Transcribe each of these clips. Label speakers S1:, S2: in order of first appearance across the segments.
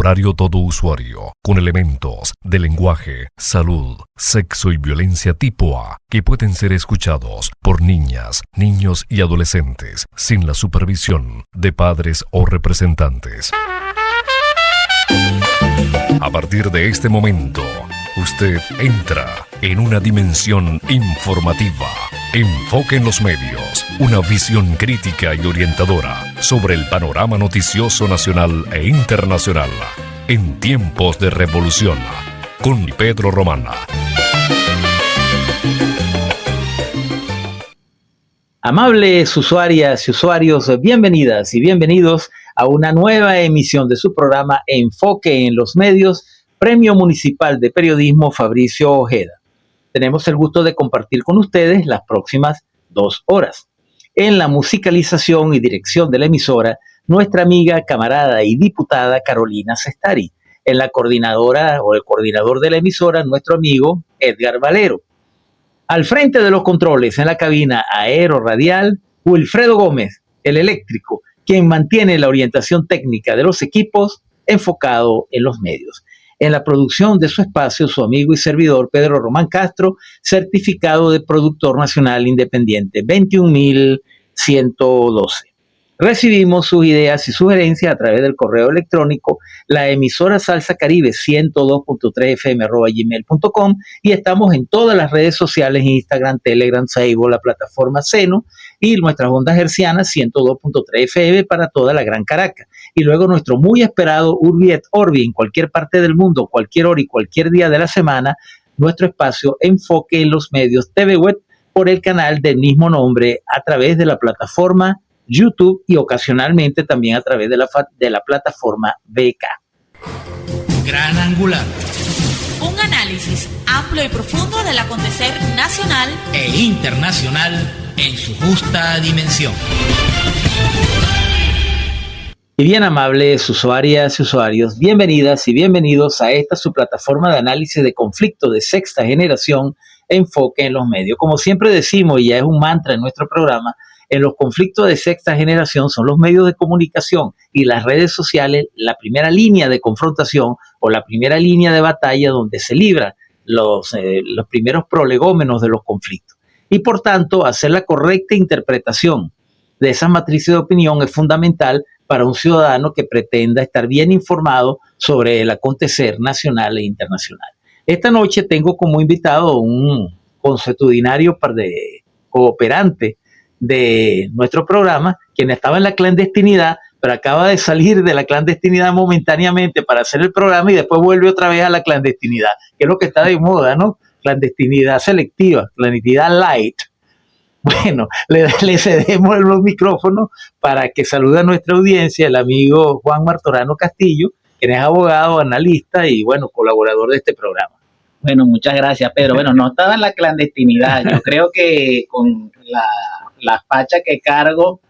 S1: horario todo usuario, con elementos de lenguaje, salud, sexo y violencia tipo A, que pueden ser escuchados por niñas, niños y adolescentes, sin la supervisión de padres o representantes. A partir de este momento, usted entra en una dimensión informativa. Enfoque en los medios, una visión crítica y orientadora sobre el panorama noticioso nacional e internacional en tiempos de revolución, con Pedro Román.
S2: Amables usuarias y usuarios, bienvenidas y bienvenidos a una nueva emisión de su programa Enfoque en los Medios, Premio Municipal de Periodismo Fabricio Ojeda. Tenemos el gusto de compartir con ustedes las próximas 2 horas. En la musicalización y dirección de la emisora, nuestra amiga, camarada y diputada Carolina Sestari. En la coordinadora o el coordinador de la emisora, nuestro amigo Edgar Valero. Al frente de los controles en la cabina aeroradial, Wilfredo Gómez, el eléctrico, quien mantiene la orientación técnica de los equipos enfocado en los medios. En la producción de su espacio, su amigo y servidor Pedro Román Castro, certificado de productor nacional independiente 21112. Recibimos sus ideas y sugerencias a través del correo electrónico la emisora Salsa Caribe 102.3fm@gmail.com y estamos en todas las redes sociales, Instagram, Telegram, Facebook, la plataforma Seno y nuestras ondas hercianas 102.3 FM para toda la Gran Caracas. Y luego nuestro muy esperado Urbi et Orbi en cualquier parte del mundo, cualquier hora y cualquier día de la semana, nuestro espacio Enfoque en los Medios TV Web por el canal del mismo nombre a través de la plataforma YouTube y ocasionalmente también a través de la plataforma VK.
S3: Gran Angular.
S4: Un análisis amplio y profundo del acontecer nacional
S3: e internacional en su justa dimensión.
S2: Y bien amables usuarias y usuarios, bienvenidas y bienvenidos a esta su plataforma de análisis de conflicto de sexta generación, Enfoque en los Medios. Como siempre decimos, y ya es un mantra en nuestro programa, en los conflictos de sexta generación son los medios de comunicación y las redes sociales la primera línea de confrontación o la primera línea de batalla donde se libran los primeros prolegómenos de los conflictos. Y por tanto, hacer la correcta interpretación de esas matrices de opinión es fundamental para un ciudadano que pretenda estar bien informado sobre el acontecer nacional e internacional. Esta noche tengo como invitado un consuetudinario cooperante de nuestro programa, quien estaba en la clandestinidad, pero acaba de salir de la clandestinidad momentáneamente para hacer el programa y después vuelve otra vez a la clandestinidad, que es lo que está de moda, ¿no? Clandestinidad selectiva, clandestinidad light. Bueno, le cedemos los micrófonos para que salude a nuestra audiencia el amigo Juan Martorano Castillo, quien es abogado, analista y, bueno, colaborador de este programa.
S5: Bueno, muchas gracias, Pedro. Bueno, no estaba en la clandestinidad. Yo creo que con la facha que cargo,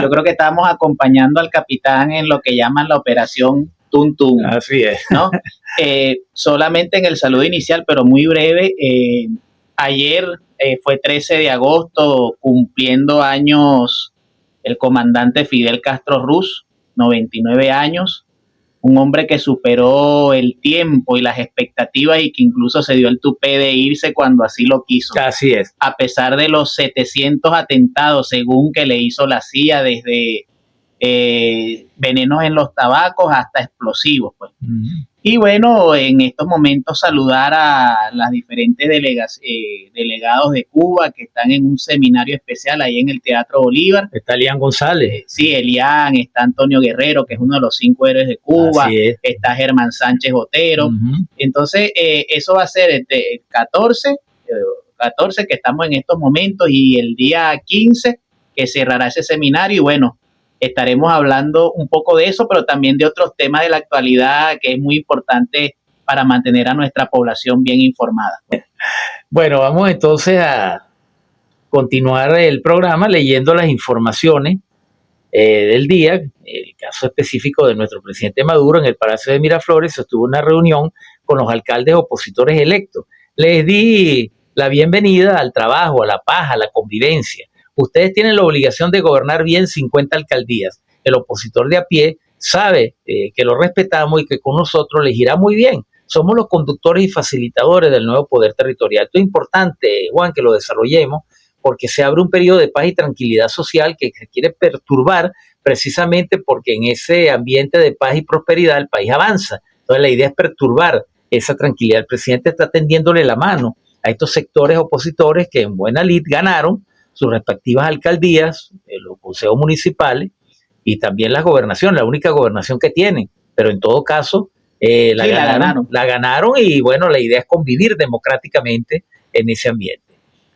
S5: yo creo que estamos acompañando al capitán en lo que llaman la operación Tum Tum.
S2: Así es.
S5: ¿No? Solamente en el saludo inicial, pero muy breve. Ayer fue 13 de agosto, cumpliendo años el comandante Fidel Castro Ruz, 99 años. Un hombre que superó el tiempo y las expectativas y que incluso se dio el tupé de irse cuando así lo quiso.
S2: Así es.
S5: A pesar de los 700 atentados, según que le hizo la CIA, desde venenos en los tabacos hasta explosivos, pues. Uh-huh. Y bueno, en estos momentos saludar a las diferentes delegados de Cuba que están en un seminario especial ahí en el Teatro Bolívar.
S2: Está Elian González.
S5: Sí, Elian, está Antonio Guerrero, que es uno de los 5 héroes de Cuba. Está Germán Sánchez Otero. Uh-huh. Entonces, eso va a ser el 14, que estamos en estos momentos, y el día 15, que cerrará ese seminario. Y bueno, estaremos hablando un poco de eso, pero también de otros temas de la actualidad que es muy importante para mantener a nuestra población bien informada.
S2: Bueno, vamos entonces a continuar el programa leyendo las informaciones del día. El caso específico de nuestro presidente Maduro en el Palacio de Miraflores sostuvo una reunión con los alcaldes opositores electos. Les di la bienvenida al trabajo, a la paz, a la convivencia. Ustedes tienen la obligación de gobernar bien 50 alcaldías. El opositor de a pie sabe que lo respetamos y que con nosotros les irá muy bien. Somos los conductores y facilitadores del nuevo poder territorial. Esto es importante, Juan, que lo desarrollemos, porque se abre un periodo de paz y tranquilidad social que se quiere perturbar precisamente porque en ese ambiente de paz y prosperidad el país avanza. Entonces la idea es perturbar esa tranquilidad. El presidente está tendiéndole la mano a estos sectores opositores que en buena lid ganaron sus respectivas alcaldías, los consejos municipales y también las gobernaciones, la única gobernación que tienen, pero en todo caso la ganaron y bueno, la idea es convivir democráticamente en ese ambiente.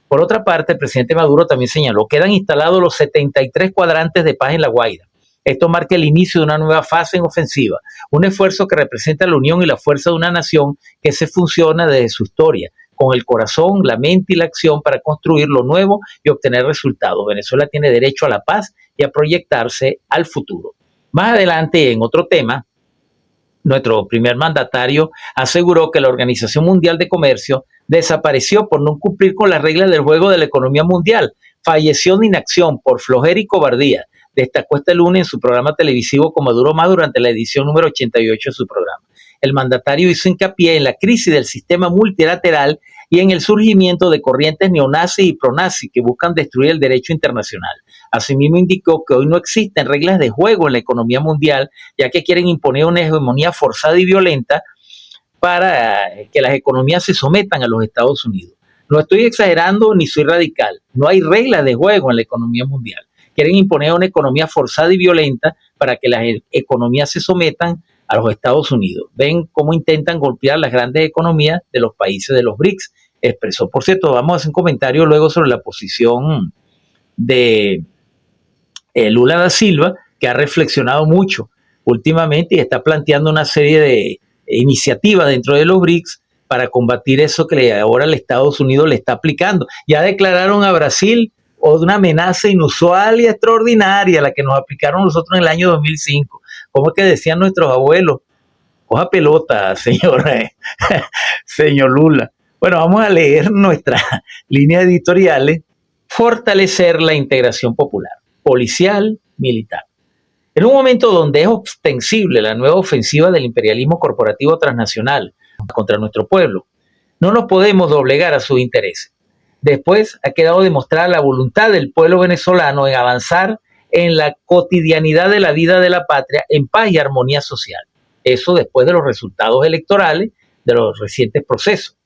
S2: Por otra parte, el presidente Maduro también señaló que quedan instalados los 73 cuadrantes de paz en La Guaira. Esto marca el inicio de una nueva fase en ofensiva, un esfuerzo que representa la unión y la fuerza de una nación que se fusiona desde su historia, con el corazón, la mente y la acción para construir lo nuevo y obtener resultados. Venezuela tiene derecho a la paz y a proyectarse al futuro. Más adelante, en otro tema, nuestro primer mandatario aseguró que la Organización Mundial de Comercio desapareció por no cumplir con las reglas del juego de la economía mundial. Falleció de inacción por flojera y cobardía. Destacó este lunes en su programa televisivo Con Maduro Más durante la edición número 88 de su programa. El mandatario hizo hincapié en la crisis del sistema multilateral y en el surgimiento de corrientes neonazis y pronazis que buscan destruir el derecho internacional. Asimismo indicó que hoy no existen reglas de juego en la economía mundial, ya que quieren imponer una hegemonía forzada y violenta para que las economías se sometan a los Estados Unidos. No estoy exagerando ni soy radical. No hay reglas de juego en la economía mundial. Quieren imponer una economía forzada y violenta para que las economías se sometan a los Estados Unidos. Ven cómo intentan golpear las grandes economías de los países de los BRICS. Expresó, por cierto, vamos a hacer un comentario luego sobre la posición de Lula da Silva, que ha reflexionado mucho últimamente y está planteando una serie de iniciativas dentro de los BRICS para combatir eso que ahora el Estados Unidos le está aplicando. Ya declararon a Brasil una amenaza inusual y extraordinaria, la que nos aplicaron nosotros en el año 2005. ¿Cómo es que decían nuestros abuelos? Coja pelota, señor Lula. Bueno, vamos a leer nuestras líneas editoriales. Fortalecer la integración popular, policial, militar. En un momento donde es ostensible la nueva ofensiva del imperialismo corporativo transnacional contra nuestro pueblo, no nos podemos doblegar a sus intereses. Después ha quedado demostrada la voluntad del pueblo venezolano en avanzar en la cotidianidad de la vida de la patria en paz y armonía social. Eso después de los resultados electorales de los recientes procesos.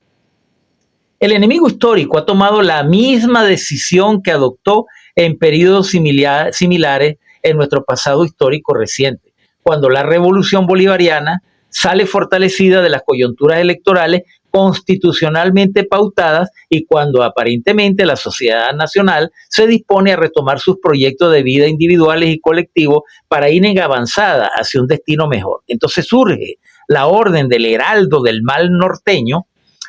S2: El enemigo histórico ha tomado la misma decisión que adoptó en periodos similares en nuestro pasado histórico reciente, cuando la revolución bolivariana sale fortalecida de las coyunturas electorales constitucionalmente pautadas y cuando aparentemente la sociedad nacional se dispone a retomar sus proyectos de vida individuales y colectivos para ir en avanzada hacia un destino mejor. Entonces surge la orden del heraldo del mal norteño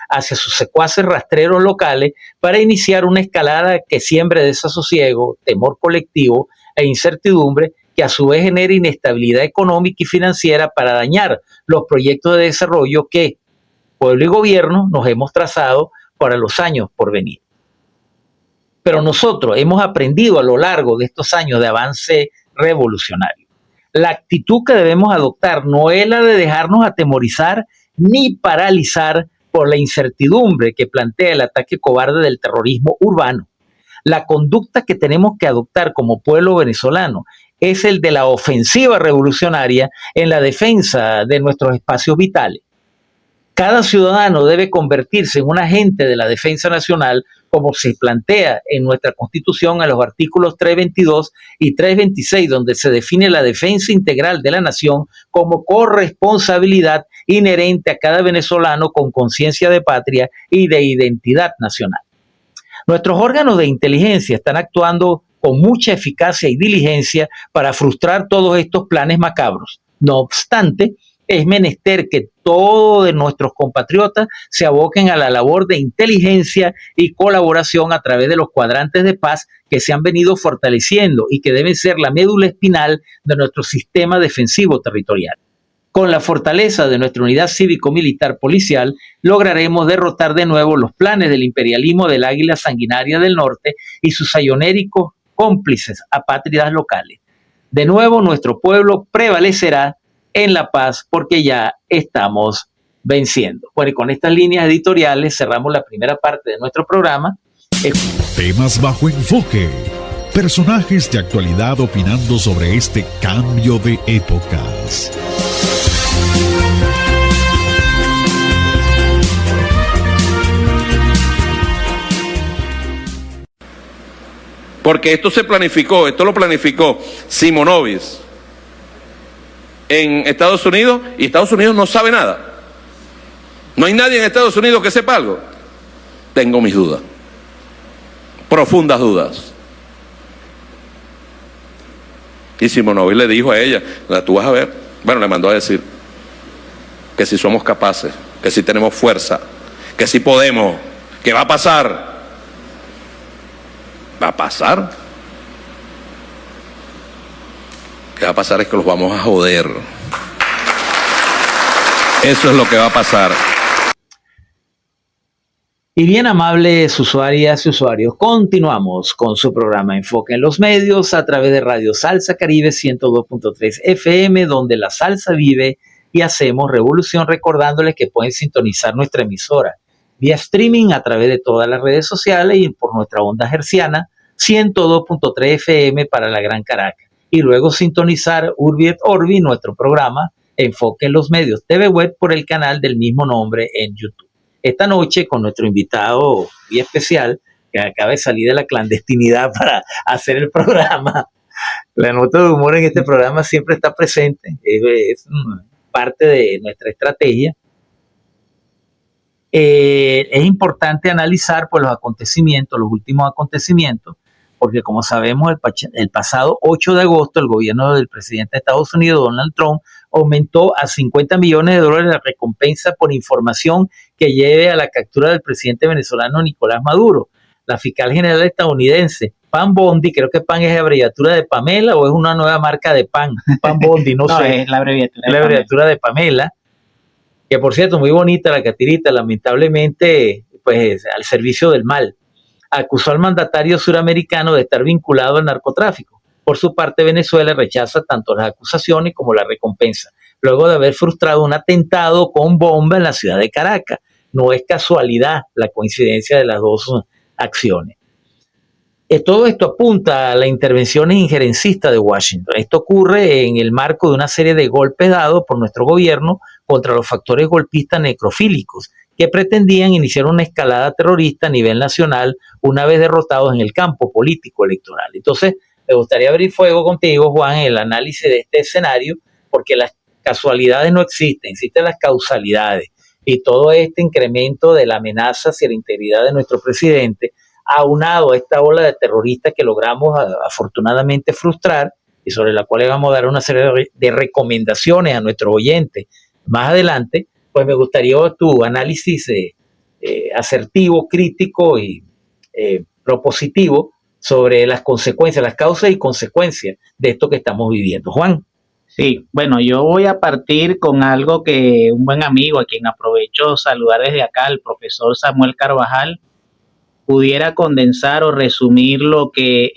S2: hacia sus secuaces rastreros locales para iniciar una escalada que siembre desasosiego, temor colectivo e incertidumbre que a su vez genera inestabilidad económica y financiera para dañar los proyectos de desarrollo que pueblo y gobierno nos hemos trazado para los años por venir. Pero nosotros hemos aprendido a lo largo de estos años de avance revolucionario. La actitud que debemos adoptar no es la de dejarnos atemorizar ni paralizar por la incertidumbre que plantea el ataque cobarde del terrorismo urbano. La conducta que tenemos que adoptar como pueblo venezolano es el de la ofensiva revolucionaria en la defensa de nuestros espacios vitales. Cada ciudadano debe convertirse en un agente de la defensa nacional, como se plantea en nuestra Constitución en los artículos 322 y 326, donde se define la defensa integral de la nación como corresponsabilidad inherente a cada venezolano con conciencia de patria y de identidad nacional. Nuestros órganos de inteligencia están actuando con mucha eficacia y diligencia para frustrar todos estos planes macabros. No obstante, es menester que todos de nuestros compatriotas se aboquen a la labor de inteligencia y colaboración a través de los cuadrantes de paz que se han venido fortaleciendo y que deben ser la médula espinal de nuestro sistema defensivo territorial. Con la fortaleza de nuestra unidad cívico-militar policial, lograremos derrotar de nuevo los planes del imperialismo del águila sanguinaria del norte y sus sayonéricos cómplices apátridas locales. De nuevo, nuestro pueblo prevalecerá en la paz porque ya estamos venciendo. Bueno, y con estas líneas editoriales cerramos la primera parte de nuestro programa.
S6: Temas bajo enfoque. Personajes de actualidad opinando sobre este cambio de épocas.
S7: Porque esto lo planificó Simonovic en Estados Unidos, y Estados Unidos no sabe nada. No hay nadie en Estados Unidos que sepa algo. Tengo mis dudas, profundas dudas. Y Simonovic le dijo a ella, tú vas a ver, bueno, le mandó a decir que si somos capaces, que si tenemos fuerza, que si podemos, que va a pasar. ¿Va a pasar? ¿Qué va a pasar? Es que los vamos a joder. Eso es lo que va a pasar.
S2: Y bien, amables usuarias y usuarios, continuamos con su programa Enfoque en los Medios a través de Radio Salsa Caribe 102.3 FM, donde la salsa vive y hacemos revolución, recordándoles que pueden sintonizar nuestra emisora vía streaming a través de todas las redes sociales y por nuestra onda herciana 102.3 FM para la Gran Caracas. Y luego sintonizar Urbi et Orbi, nuestro programa Enfoque en los Medios TV Web, por el canal del mismo nombre en YouTube. Esta noche con nuestro invitado y especial, que acaba de salir de la clandestinidad para hacer el programa. La nota de humor en este programa siempre está presente, es parte de nuestra estrategia. Es importante analizar pues, los últimos acontecimientos, porque como sabemos, el pasado 8 de agosto el gobierno del presidente de Estados Unidos, Donald Trump, aumentó a $50 millones la recompensa por información que lleve a la captura del presidente venezolano Nicolás Maduro. La fiscal general estadounidense, Pam Bondi, creo que Pam es la abreviatura de Pamela o es una nueva marca de pan, Pam Bondi, no sé.
S5: Es la abreviatura.
S2: Es la abreviatura de Pamela, que por cierto, muy bonita la catirita, lamentablemente, pues al servicio del mal. Acusó al mandatario suramericano de estar vinculado al narcotráfico. Por su parte, Venezuela rechaza tanto las acusaciones como la recompensa, luego de haber frustrado un atentado con bomba en la ciudad de Caracas. No es casualidad la coincidencia de las dos acciones. Todo esto apunta a la intervención injerencista de Washington. Esto ocurre en el marco de una serie de golpes dados por nuestro gobierno contra los factores golpistas necrofílicos que pretendían iniciar una escalada terrorista a nivel nacional una vez derrotados en el campo político electoral. Entonces, me gustaría abrir fuego contigo, Juan, en el análisis de este escenario, porque las casualidades no existen, existen las causalidades. Y todo este incremento de la amenaza hacia la integridad de nuestro presidente, aunado a esta ola de terroristas que logramos afortunadamente frustrar y sobre la cual vamos a dar una serie de recomendaciones a nuestros oyentes más adelante, pues me gustaría tu análisis asertivo, crítico y propositivo sobre las consecuencias, las causas y consecuencias de esto que estamos viviendo. Juan.
S5: Sí, bueno, yo voy a partir con algo que un buen amigo, a quien aprovecho saludar desde acá, el profesor Samuel Carvajal, pudiera condensar o resumir lo que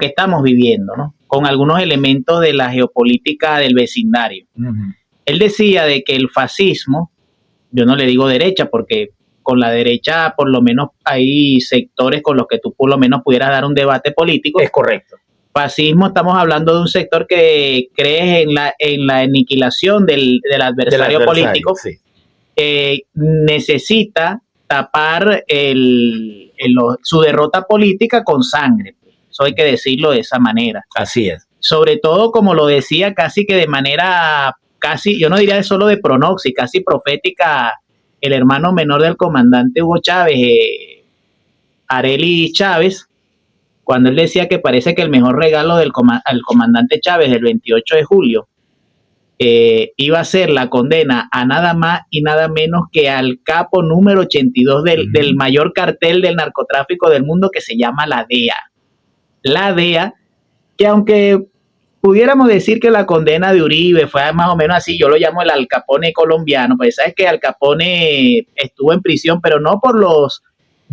S5: estamos viviendo, ¿no? Con algunos elementos de la geopolítica del vecindario. Uh-huh. Él decía de que el fascismo, yo no le digo derecha, porque con la derecha por lo menos hay sectores con los que tú por lo menos pudieras dar un debate político.
S2: Es correcto.
S5: Fascismo, estamos hablando de un sector que cree en la aniquilación del adversario político. Sí. Necesita tapar su derrota política con sangre. Eso hay que decirlo de esa manera.
S2: Así es.
S5: Sobre todo, como lo decía, casi que de manera, yo no diría solo de pronoxi, casi profética, el hermano menor del comandante Hugo Chávez, Arely Chávez, cuando él decía que parece que el mejor regalo al comandante Chávez del 28 de julio iba a ser la condena a nada más y nada menos que al capo número 82 del mayor cartel del narcotráfico del mundo, que se llama la DEA. La DEA, que aunque pudiéramos decir que la condena de Uribe fue más o menos así, yo lo llamo el Al Capone colombiano, pues sabes que Al Capone estuvo en prisión, pero no por los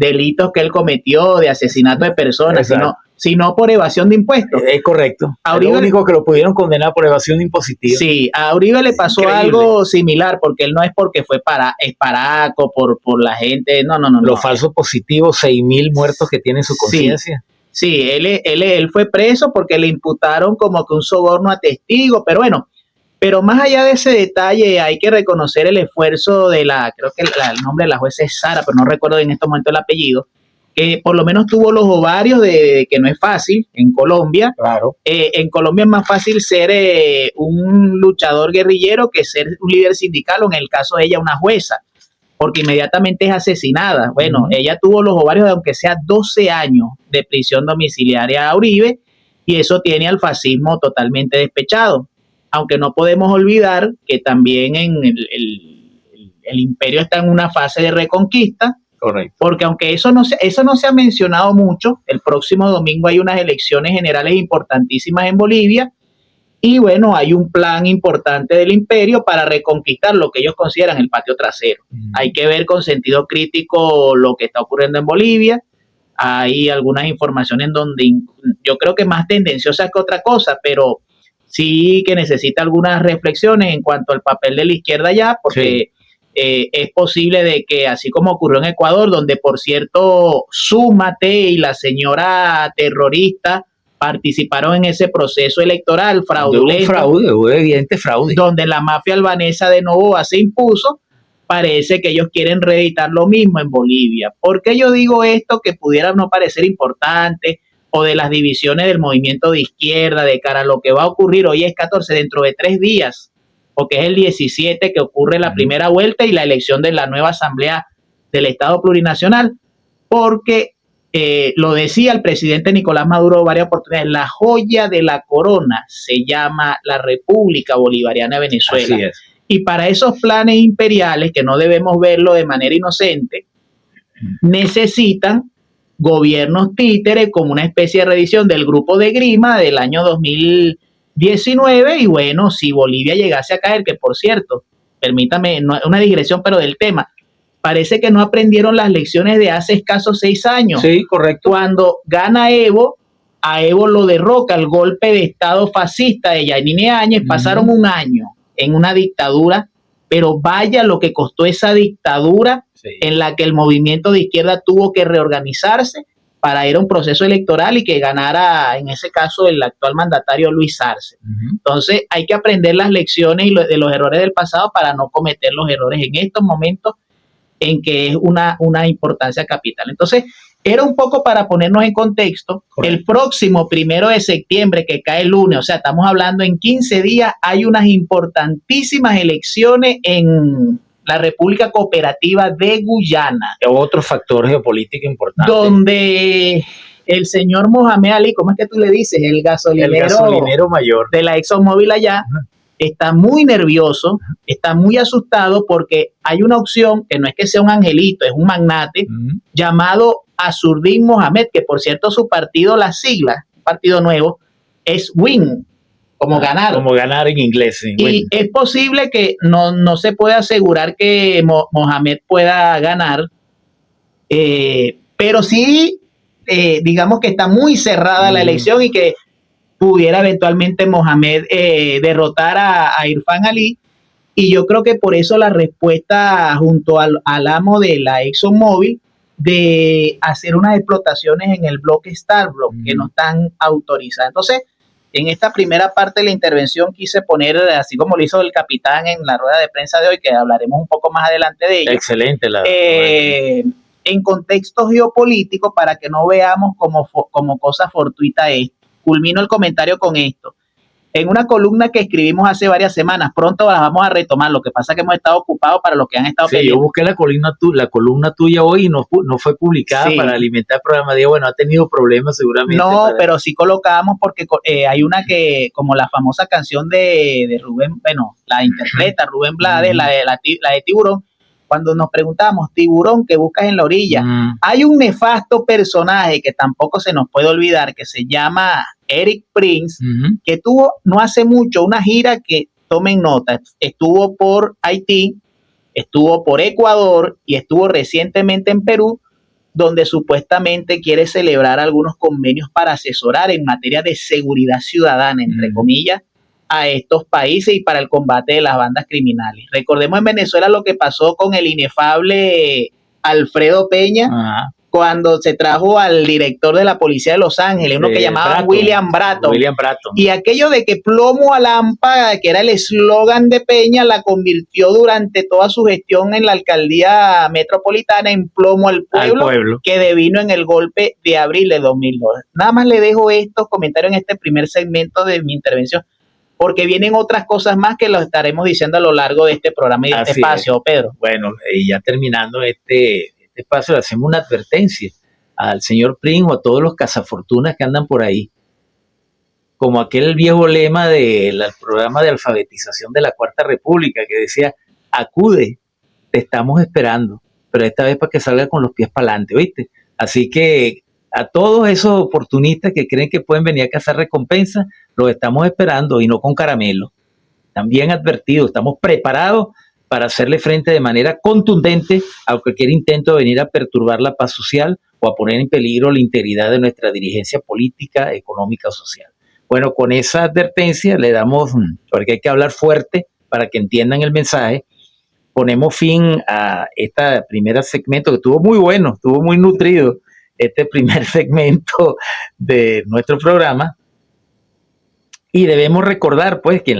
S5: delitos que él cometió de asesinato de personas, sino por evasión de impuestos.
S2: Es correcto.
S5: A Uribe,
S2: lo único que lo pudieron condenar por evasión impositiva.
S5: Sí, a Uribe le pasó algo similar, porque él no es porque fue paraco, por la gente, no.
S2: Los falsos positivos, 6,000 muertos que tiene en su conciencia.
S5: Sí, él fue preso porque le imputaron como que un soborno a testigos, pero bueno, pero más allá de ese detalle hay que reconocer el esfuerzo de creo que el nombre de la jueza es Sara, pero no recuerdo en este momento el apellido, que por lo menos tuvo los ovarios de que no es fácil en Colombia.
S2: Claro.
S5: En Colombia es más fácil ser un luchador guerrillero que ser un líder sindical, o en el caso de ella una jueza, porque inmediatamente es asesinada. Bueno, ella tuvo los ovarios de aunque sea 12 años de prisión domiciliaria a Uribe, y eso tiene al fascismo totalmente despechado. Aunque no podemos olvidar que también el imperio está en una fase de reconquista.
S2: Correcto.
S5: Porque aunque eso no se ha mencionado mucho, el próximo domingo hay unas elecciones generales importantísimas en Bolivia, y bueno, hay un plan importante del imperio para reconquistar lo que ellos consideran el patio trasero. Hay que ver con sentido crítico lo que está ocurriendo en Bolivia. Hay algunas informaciones en donde yo creo que más tendenciosa que otra cosa, pero sí que necesita algunas reflexiones en cuanto al papel de la izquierda allá, porque es posible de que, así como ocurrió en Ecuador, donde por cierto Súmate y la señora terrorista participaron en ese proceso electoral fraudulento,
S2: un evidente fraude,
S5: donde la mafia albanesa de Noboa se impuso. Parece que ellos quieren reeditar lo mismo en Bolivia. ¿Por qué yo digo esto que pudiera no parecer importante, o de las divisiones del movimiento de izquierda de cara a lo que va a ocurrir? Hoy es 14, dentro de 3 días, porque es el 17 que ocurre la primera vuelta y la elección de la nueva asamblea del Estado Plurinacional, porque lo decía el presidente Nicolás Maduro varias oportunidades, la joya de la corona se llama la República Bolivariana de Venezuela.
S2: Así es.
S5: Y para esos planes imperiales, que no debemos verlo de manera inocente, necesitan gobiernos títeres, como una especie de reedición del Grupo de Grima del año 2019. Y bueno, si Bolivia llegase a caer, que por cierto, permítame, no, una digresión pero del tema, parece que no aprendieron las lecciones de hace escasos 6 años.
S2: Sí, correcto.
S5: Cuando gana Evo, a Evo lo derroca el golpe de Estado fascista de Yanine Áñez. Pasaron un año en una dictadura, pero vaya lo que costó esa dictadura, en la que el movimiento de izquierda tuvo que reorganizarse para ir a un proceso electoral y que ganara, en ese caso, el actual mandatario Luis Arce. Entonces hay que aprender las lecciones de los errores del pasado para no cometer los errores en estos momentos en que es una importancia capital. Entonces, era un poco para ponernos en contexto. Correcto. El próximo 1 de septiembre, que cae el lunes, o sea, estamos hablando en 15 días, hay unas importantísimas elecciones en la República Cooperativa de Guyana.
S2: Otro factor geopolítico importante.
S5: Donde el señor Mohamed Ali, ¿cómo es que tú le dices? El gasolinero
S2: mayor
S5: de la ExxonMobil allá, está muy nervioso, está muy asustado, porque hay una opción que no es que sea un angelito, es un magnate, llamado Azurdín Mohamed, que por cierto su partido, las siglas, un partido nuevo, es WIN, como ganar.
S2: Como ganar en inglés. Sí,
S5: y win. Es posible que no se pueda asegurar que Mohamed pueda ganar, pero sí, digamos que está muy cerrada la elección, y que pudiera eventualmente Mohamed derrotar a Irfan Ali. Y yo creo que por eso la respuesta junto al amo de la ExxonMobil de hacer unas explotaciones en el bloque Starblock, que no están autorizadas. Entonces, en esta primera parte de la intervención quise poner, así como lo hizo el capitán en la rueda de prensa de hoy, que hablaremos un poco más adelante de ella.
S2: Excelente.
S5: En contexto geopolítico, para que no veamos como cosa fortuita esto. Culmino el comentario con esto. En una columna que escribimos hace varias semanas, pronto las vamos a retomar, lo que pasa es que hemos estado ocupados para los que han estado
S2: pendientes. Yo busqué la columna tuya hoy y no fue publicada para alimentar el programa. Digo, bueno, ha tenido problemas seguramente.
S5: No, pero sí colocamos, porque hay una que, como la famosa canción de Rubén, bueno, la interpreta Rubén Blades, la de Tiburón. Cuando nos preguntamos, tiburón, ¿qué buscas en la orilla? Hay un nefasto personaje que tampoco se nos puede olvidar, que se llama Eric Prince, que tuvo no hace mucho una gira que, tomen nota, estuvo por Haití, estuvo por Ecuador y estuvo recientemente en Perú, donde supuestamente quiere celebrar algunos convenios para asesorar en materia de seguridad ciudadana, entre comillas, a estos países y para el combate de las bandas criminales. Recordemos en Venezuela lo que pasó con el inefable Alfredo Peña, cuando se trajo al director de la policía de Los Ángeles, uno que llamaba William Bratton. Y aquello de que plomo a lámpara, que era el eslogan de Peña, la convirtió durante toda su gestión en la alcaldía metropolitana en plomo al pueblo, que devino en el golpe de abril de 2002. Nada más le dejo estos comentarios en este primer segmento de mi intervención, porque vienen otras cosas más que lo estaremos diciendo a lo largo de este programa y de este espacio, Pedro.
S2: Bueno, ya terminando este espacio, le hacemos una advertencia al señor Prim o a todos los cazafortunas que andan por ahí. Como aquel viejo lema del programa de alfabetización de la Cuarta República que decía, acude, te estamos esperando, pero esta vez para que salga con los pies para adelante, ¿viste? Así que a todos esos oportunistas que creen que pueden venir a cazar recompensas, los estamos esperando y no con caramelo. También advertidos, estamos preparados para hacerle frente de manera contundente a cualquier intento de venir a perturbar la paz social o a poner en peligro la integridad de nuestra dirigencia política, económica o social. Bueno, con esa advertencia le damos, porque hay que hablar fuerte para que entiendan el mensaje, ponemos fin a este primer segmento que estuvo muy bueno, estuvo muy nutrido, este primer segmento de nuestro programa. Y debemos recordar, pues, que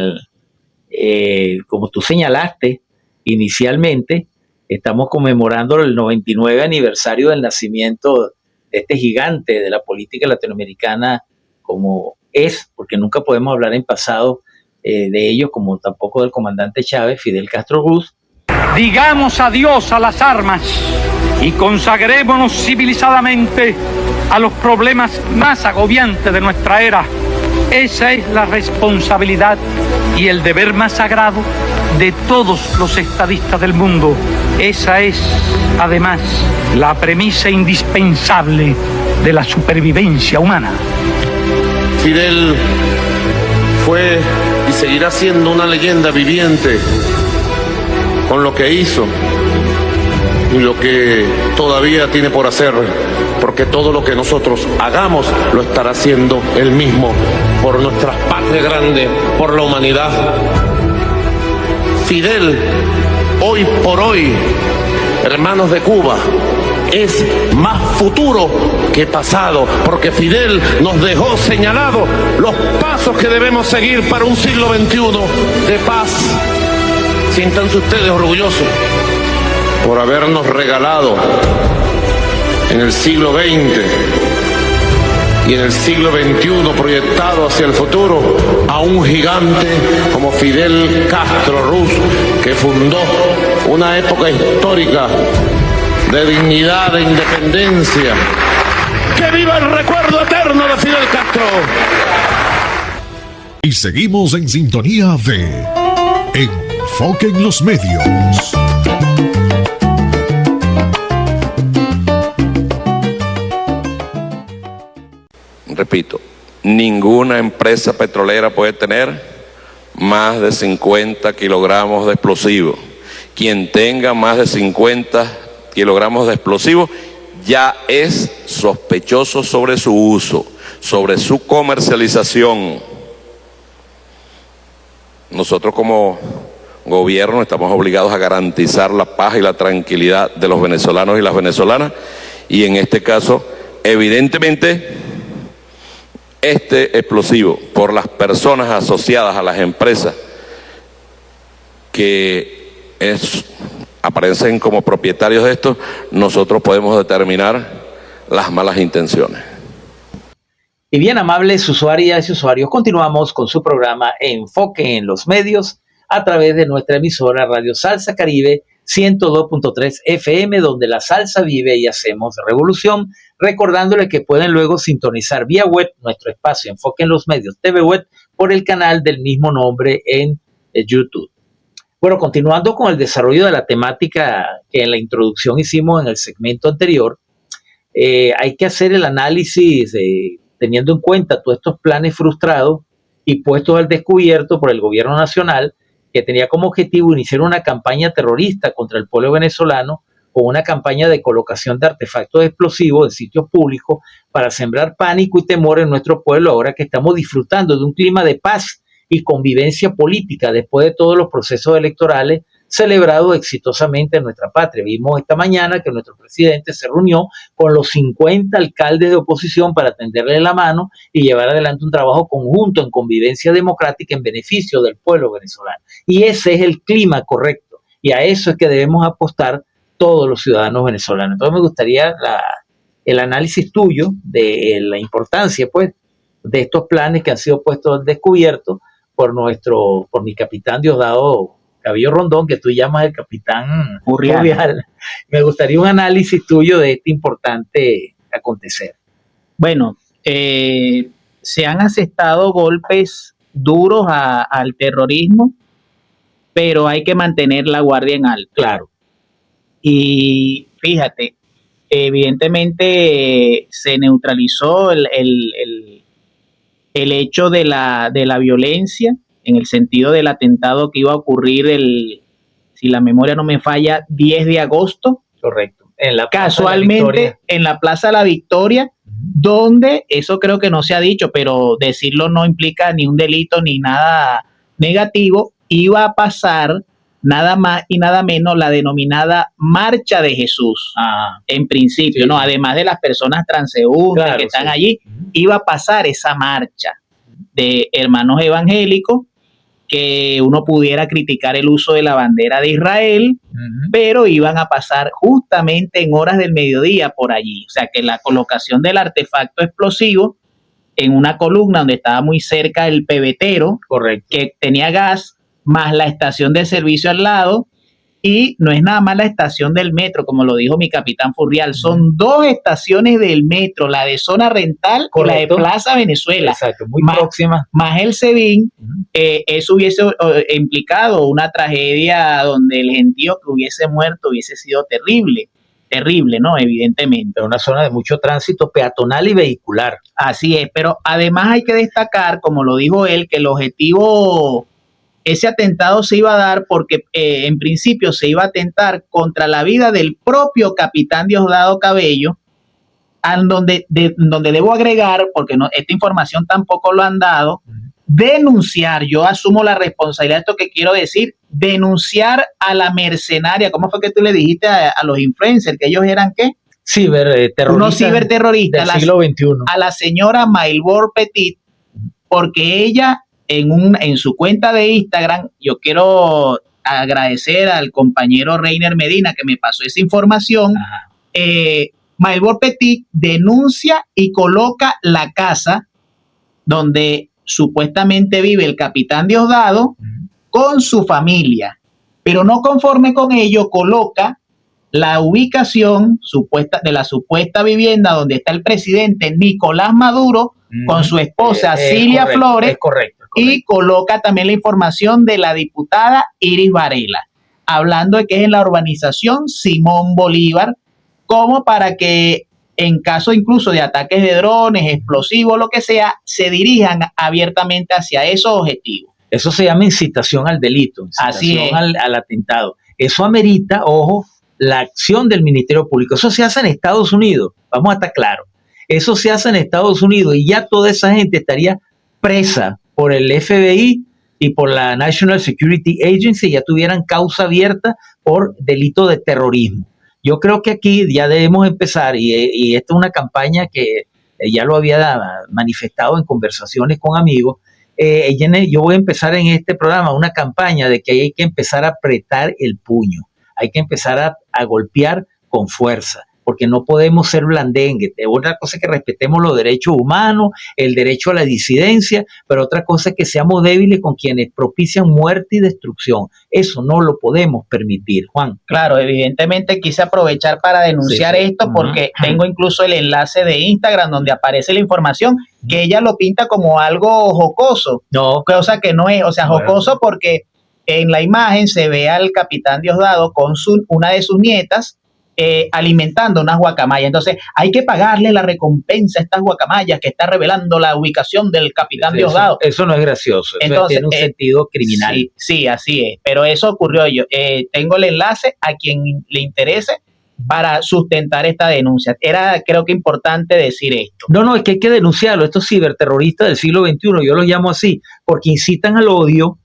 S2: como tú señalaste, inicialmente estamos conmemorando el 99 aniversario del nacimiento de este gigante de la política latinoamericana como es, porque nunca podemos hablar en pasado de ellos, como tampoco del comandante Chávez, Fidel Castro Ruz.
S8: Digamos adiós a las armas y consagrémonos civilizadamente a los problemas más agobiantes de nuestra era. Esa es la responsabilidad y el deber más sagrado de todos los estadistas del mundo. Esa es, además, la premisa indispensable de la supervivencia humana.
S7: Fidel fue y seguirá siendo una leyenda viviente con lo que hizo y lo que todavía tiene por hacer, porque todo lo que nosotros hagamos lo estará haciendo él mismo por nuestras patrias grandes, por la humanidad. Fidel, hoy por hoy, hermanos de Cuba, es más futuro que pasado, porque Fidel nos dejó señalados los pasos que debemos seguir para un siglo XXI de paz. Siéntanse ustedes orgullosos por habernos regalado en el siglo XX y en el siglo XXI proyectado hacia el futuro a un gigante como Fidel Castro Ruz, que fundó una época histórica de dignidad, de independencia. ¡Que viva el recuerdo eterno de Fidel Castro!
S6: Y seguimos en sintonía de Enfoque en los Medios.
S7: Repito, ninguna empresa petrolera puede tener más de 50 kilogramos de explosivos. Quien tenga más de 50 kilogramos de explosivos ya es sospechoso sobre su uso, sobre su comercialización. Nosotros como gobierno estamos obligados a garantizar la paz y la tranquilidad de los venezolanos y las venezolanas, y en este caso, evidentemente, este explosivo, por las personas asociadas a las empresas que aparecen como propietarios de esto, nosotros podemos determinar las malas intenciones.
S2: Y bien, amables usuarias y usuarios, continuamos con su programa Enfoque en los Medios a través de nuestra emisora Radio Salsa Caribe 102.3 FM, donde la salsa vive y hacemos revolución. Recordándoles que pueden luego sintonizar vía web nuestro espacio Enfoque en los Medios TV Web por el canal del mismo nombre en YouTube. Bueno, continuando con el desarrollo de la temática que en la introducción hicimos en el segmento anterior, hay que hacer el análisis teniendo en cuenta todos estos planes frustrados y puestos al descubierto por el gobierno nacional, que tenía como objetivo iniciar una campaña terrorista contra el pueblo venezolano con una campaña de colocación de artefactos explosivos en sitios públicos para sembrar pánico y temor en nuestro pueblo ahora que estamos disfrutando de un clima de paz y convivencia política después de todos los procesos electorales celebrados exitosamente en nuestra patria. Vimos esta mañana que nuestro presidente se reunió con los 50 alcaldes de oposición para tenderle la mano y llevar adelante un trabajo conjunto en convivencia democrática en beneficio del pueblo venezolano. Y ese es el clima correcto. Y a eso es que debemos apostar todos los ciudadanos venezolanos. Entonces me gustaría el análisis tuyo de la importancia, pues, de estos planes que han sido puestos al descubierto por mi capitán Diosdado Cabello Rondón, que tú llamas el capitán Urrial. Me gustaría un análisis tuyo de este importante acontecer.
S5: Bueno, se han asestado golpes duros al terrorismo, pero hay que mantener la guardia en alto.
S2: Claro.
S5: Y fíjate, evidentemente se neutralizó el hecho de la violencia, en el sentido del atentado que iba a ocurrir si la memoria no me falla, 10 de agosto.
S2: Correcto.
S5: Casualmente en la Plaza de la Victoria, donde, eso creo que no se ha dicho, pero decirlo no implica ni un delito ni nada negativo, iba a pasar nada más y nada menos la denominada Marcha de Jesús. En principio, sí. ¿No? Además de las personas transeúntes que están allí, iba a pasar esa marcha de hermanos evangélicos, que uno pudiera criticar el uso de la bandera de Israel, pero iban a pasar justamente en horas del mediodía por allí. O sea que la colocación del artefacto explosivo en una columna donde estaba muy cerca el pebetero, correcto, que tenía gas, más la estación de servicio al lado, y no es nada más la estación del metro, como lo dijo mi capitán Furrial, son 2 estaciones del metro, la de zona rental, correcto, y la de Plaza Venezuela.
S2: Exacto, muy próxima.
S5: Más el SEBIN, eso hubiese implicado una tragedia donde el gentío que hubiese muerto hubiese sido terrible, ¿no? Evidentemente.
S2: Pero una zona de mucho tránsito peatonal y vehicular.
S5: Así es, pero además hay que destacar, como lo dijo él, que el objetivo... Ese atentado se iba a dar porque en principio se iba a atentar contra la vida del propio capitán Diosdado Cabello, donde debo agregar, porque esta información tampoco lo han dado, denunciar, yo asumo la responsabilidad de esto que quiero decir, denunciar a la mercenaria. ¿Cómo fue que tú le dijiste a los influencers que ellos eran qué?
S2: Unos
S5: ciberterroristas
S2: del siglo XXI.
S5: A la señora Maylor Petit, porque ella... En su cuenta de Instagram, yo quiero agradecer al compañero Reiner Medina que me pasó esa información. Maylor Petit denuncia y coloca la casa donde supuestamente vive el capitán Diosdado con su familia, pero no conforme con ello coloca la ubicación de la supuesta vivienda donde está el presidente Nicolás Maduro con su esposa Cilia Flores, correcto. Y coloca también la información de la diputada Iris Varela, hablando de que es en la urbanización Simón Bolívar, como para que en caso incluso de ataques de drones, explosivos, lo que sea, se dirijan abiertamente hacia esos objetivos.
S2: Eso se llama incitación al delito, incitación al atentado. Eso amerita, ojo, la acción del Ministerio Público. Eso se hace en Estados Unidos, vamos a estar claros. Eso se hace en Estados Unidos y ya toda esa gente estaría presa por el FBI y por la National Security Agency, ya tuvieran causa abierta por delito de terrorismo. Yo creo que aquí ya debemos empezar, y esta es una campaña que ya lo había manifestado en conversaciones con amigos. Yo voy a empezar en este programa una campaña de que hay que empezar a apretar el puño, hay que empezar a golpear con fuerza, porque no podemos ser blandengues. Otra cosa es que respetemos los derechos humanos, el derecho a la disidencia, pero otra cosa es que seamos débiles con quienes propician muerte y destrucción. Eso no lo podemos permitir, Juan.
S5: Claro, evidentemente quise aprovechar para denunciar esto porque tengo incluso el enlace de Instagram donde aparece la información que ella lo pinta como algo jocoso.
S2: No.
S5: Cosa que no es, o sea, jocoso porque en la imagen se ve al capitán Diosdado con una de sus nietas alimentando unas guacamayas. Entonces hay que pagarle la recompensa a estas guacamayas que está revelando la ubicación del capitán Diosdado.
S2: Eso no es gracioso, entonces tiene un sentido criminal.
S5: Sí, así es, pero eso ocurrió. Yo tengo el enlace a quien le interese, para sustentar esta denuncia. Era, creo que, importante decir esto.
S2: No, es que hay que denunciarlo. Estos ciberterroristas del siglo XXI, yo los llamo así, porque incitan al odio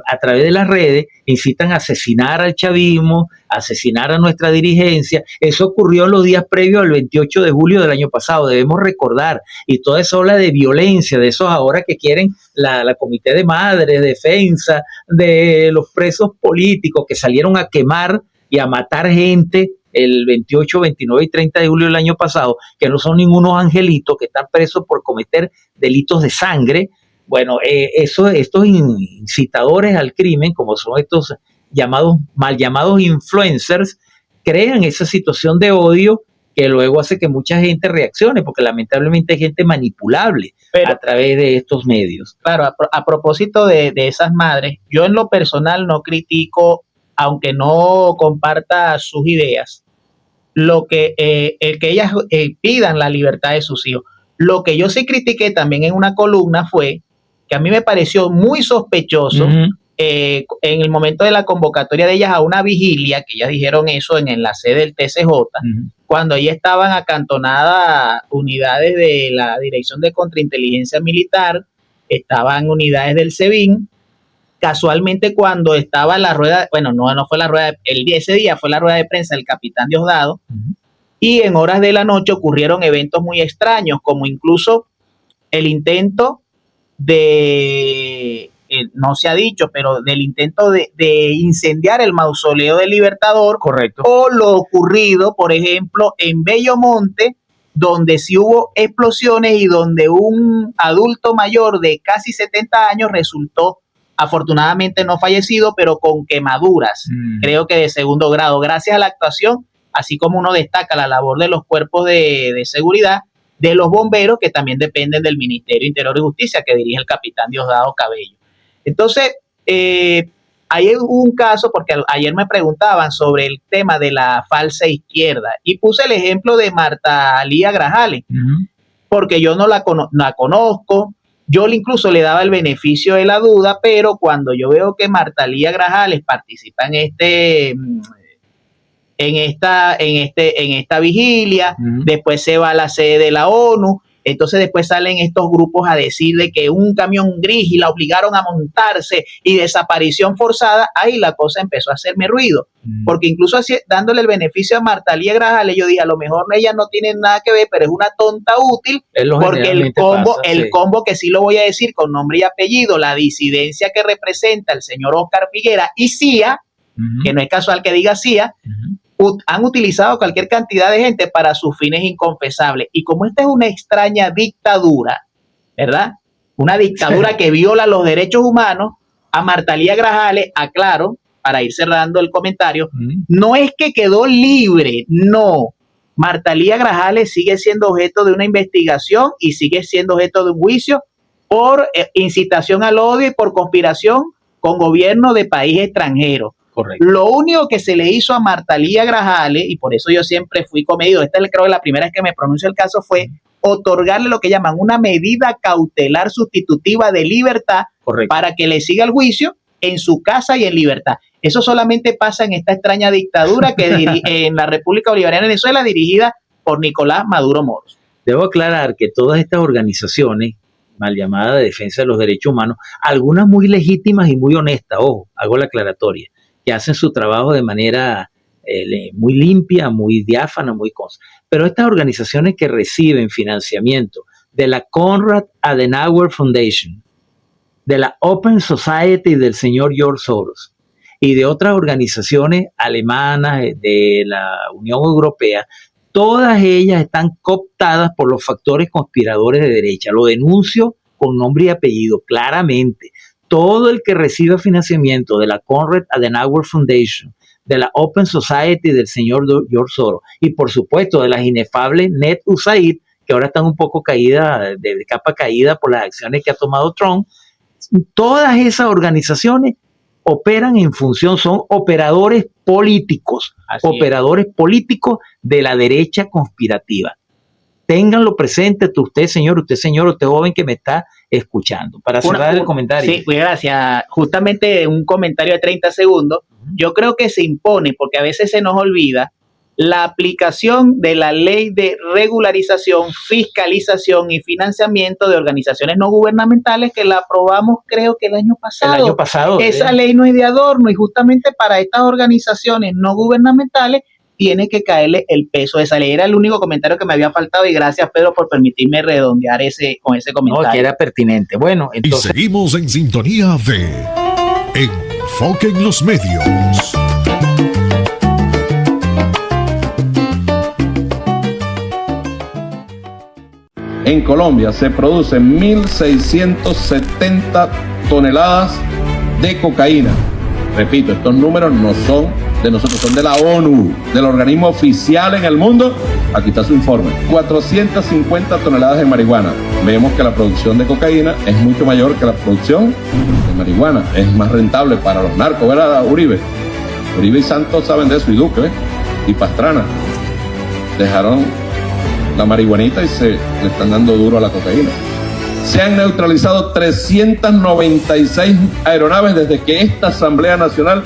S2: a través de las redes, incitan a asesinar al chavismo, a asesinar a nuestra dirigencia. Eso ocurrió en los días previos al 28 de julio del año pasado, debemos recordar. Y toda esa ola de violencia, de esos ahora que quieren la Comité de Madres, Defensa, de los presos políticos que salieron a quemar y a matar gente el 28, 29 y 30 de julio del año pasado, que no son ningunos angelitos, que están presos por cometer delitos de sangre. Bueno, estos incitadores al crimen, como son estos mal llamados influencers, crean esa situación de odio que luego hace que mucha gente reaccione, porque lamentablemente hay gente manipulable a través de estos medios.
S5: Claro, a propósito de esas madres, yo en lo personal no critico, aunque no comparta sus ideas, el que ellas pidan la libertad de sus hijos. Lo que yo sí critiqué también en una columna fue que a mí me pareció muy sospechoso en el momento de la convocatoria de ellas a una vigilia, que ellas dijeron eso en la sede del TCJ, cuando ahí estaban acantonadas unidades de la Dirección de Contrainteligencia Militar, estaban unidades del SEBIN. Casualmente, cuando estaba la rueda, bueno, no fue la rueda, ese día fue la rueda de prensa del capitán Diosdado, y en horas de la noche ocurrieron eventos muy extraños, como incluso el intento no se ha dicho, pero del intento de incendiar el mausoleo del Libertador.
S2: Correcto.
S5: O lo ocurrido, por ejemplo, en Bellomonte, donde sí hubo explosiones y donde un adulto mayor de casi 70 años resultó, afortunadamente no fallecido, pero con quemaduras, creo que de segundo grado, gracias a la actuación, así como uno destaca la labor de los cuerpos de seguridad, de los bomberos, que también dependen del Ministerio Interior y Justicia, que dirige el capitán Diosdado Cabello. Entonces, hay un caso, porque ayer me preguntaban sobre el tema de la falsa izquierda, y puse el ejemplo de Marta Lía Grajales, porque yo no la conozco. Yo incluso le daba el beneficio de la duda, pero cuando yo veo que Marta Lía Grajales participa en esta vigilia, después se va a la sede de la ONU, entonces después salen estos grupos a decir de que un camión gris y la obligaron a montarse y desaparición forzada. Ahí la cosa empezó a hacerme ruido, porque incluso así, dándole el beneficio a Marta Lía Grajales, yo dije, a lo mejor ella no tiene nada que ver, pero es una tonta útil, porque el combo que sí lo voy a decir con nombre y apellido, la disidencia que representa el señor Oscar Figuera y CIA, que no es casual que diga CIA, han utilizado cualquier cantidad de gente para sus fines inconfesables. Y como esta es una extraña dictadura, ¿verdad? Una dictadura que viola los derechos humanos, a Marta Lía Grajales, aclaro, para ir cerrando el comentario, no es que quedó libre, no. Marta Lía Grajales sigue siendo objeto de una investigación y sigue siendo objeto de un juicio por incitación al odio y por conspiración con gobierno de país extranjero. Correcto. Lo único que se le hizo a Marta Lía Grajales, y por eso yo siempre fui comedido, creo que la primera vez que me pronuncio el caso, fue otorgarle lo que llaman una medida cautelar sustitutiva de libertad. Correcto. Para que le siga el juicio en su casa y en libertad. Eso solamente pasa en esta extraña dictadura que en la República Bolivariana de Venezuela, dirigida por Nicolás Maduro Moros.
S2: Debo aclarar que todas estas organizaciones mal llamadas de defensa de los derechos humanos, algunas muy legítimas y muy honestas, ojo, hago la aclaratoria, que hacen su trabajo de manera muy limpia, muy diáfana, muy cosa. Pero estas organizaciones que reciben financiamiento de la Konrad Adenauer Foundation, de la Open Society del señor George Soros y de otras organizaciones alemanas, de la Unión Europea, todas ellas están cooptadas por los factores conspiradores de derecha. Lo denuncio con nombre y apellido, claramente. Todo el que reciba financiamiento de la Konrad Adenauer Foundation, de la Open Society del señor George Soros y por supuesto de las inefables Net USAID, que ahora están un poco caídas, de capa caída por las acciones que ha tomado Trump, todas esas organizaciones operan en función, son operadores políticos, de la derecha conspirativa. Ténganlo presente usted señor, usted joven que me está escuchando. Para cerrar el comentario.
S5: Sí, pues gracias. Justamente un comentario de 30 segundos. Yo creo que se impone, porque a veces se nos olvida la aplicación de la Ley de Regularización, Fiscalización y Financiamiento de Organizaciones No Gubernamentales, que la aprobamos creo que el año pasado. Esa ley no es de adorno, y justamente para estas organizaciones no gubernamentales tiene que caerle el peso de esa ley. Era el único comentario que me había faltado, y gracias, Pedro, por permitirme redondear con ese comentario.
S2: No, que era pertinente. Bueno, entonces...
S6: Y seguimos en sintonía de Enfoque en los Medios.
S7: En Colombia se producen 1.670 toneladas de cocaína. Repito, estos números no son de nosotros, son de la ONU, del organismo oficial en el mundo. Aquí está su informe. 450 toneladas de marihuana. Vemos que la producción de cocaína es mucho mayor que la producción de marihuana. Es más rentable para los narcos, ¿verdad, Uribe? Uribe y Santos saben de eso, y Duque, ¿ves? Y Pastrana. Dejaron la marihuanita y le están dando duro a la cocaína. Se han neutralizado 396 aeronaves desde que esta Asamblea Nacional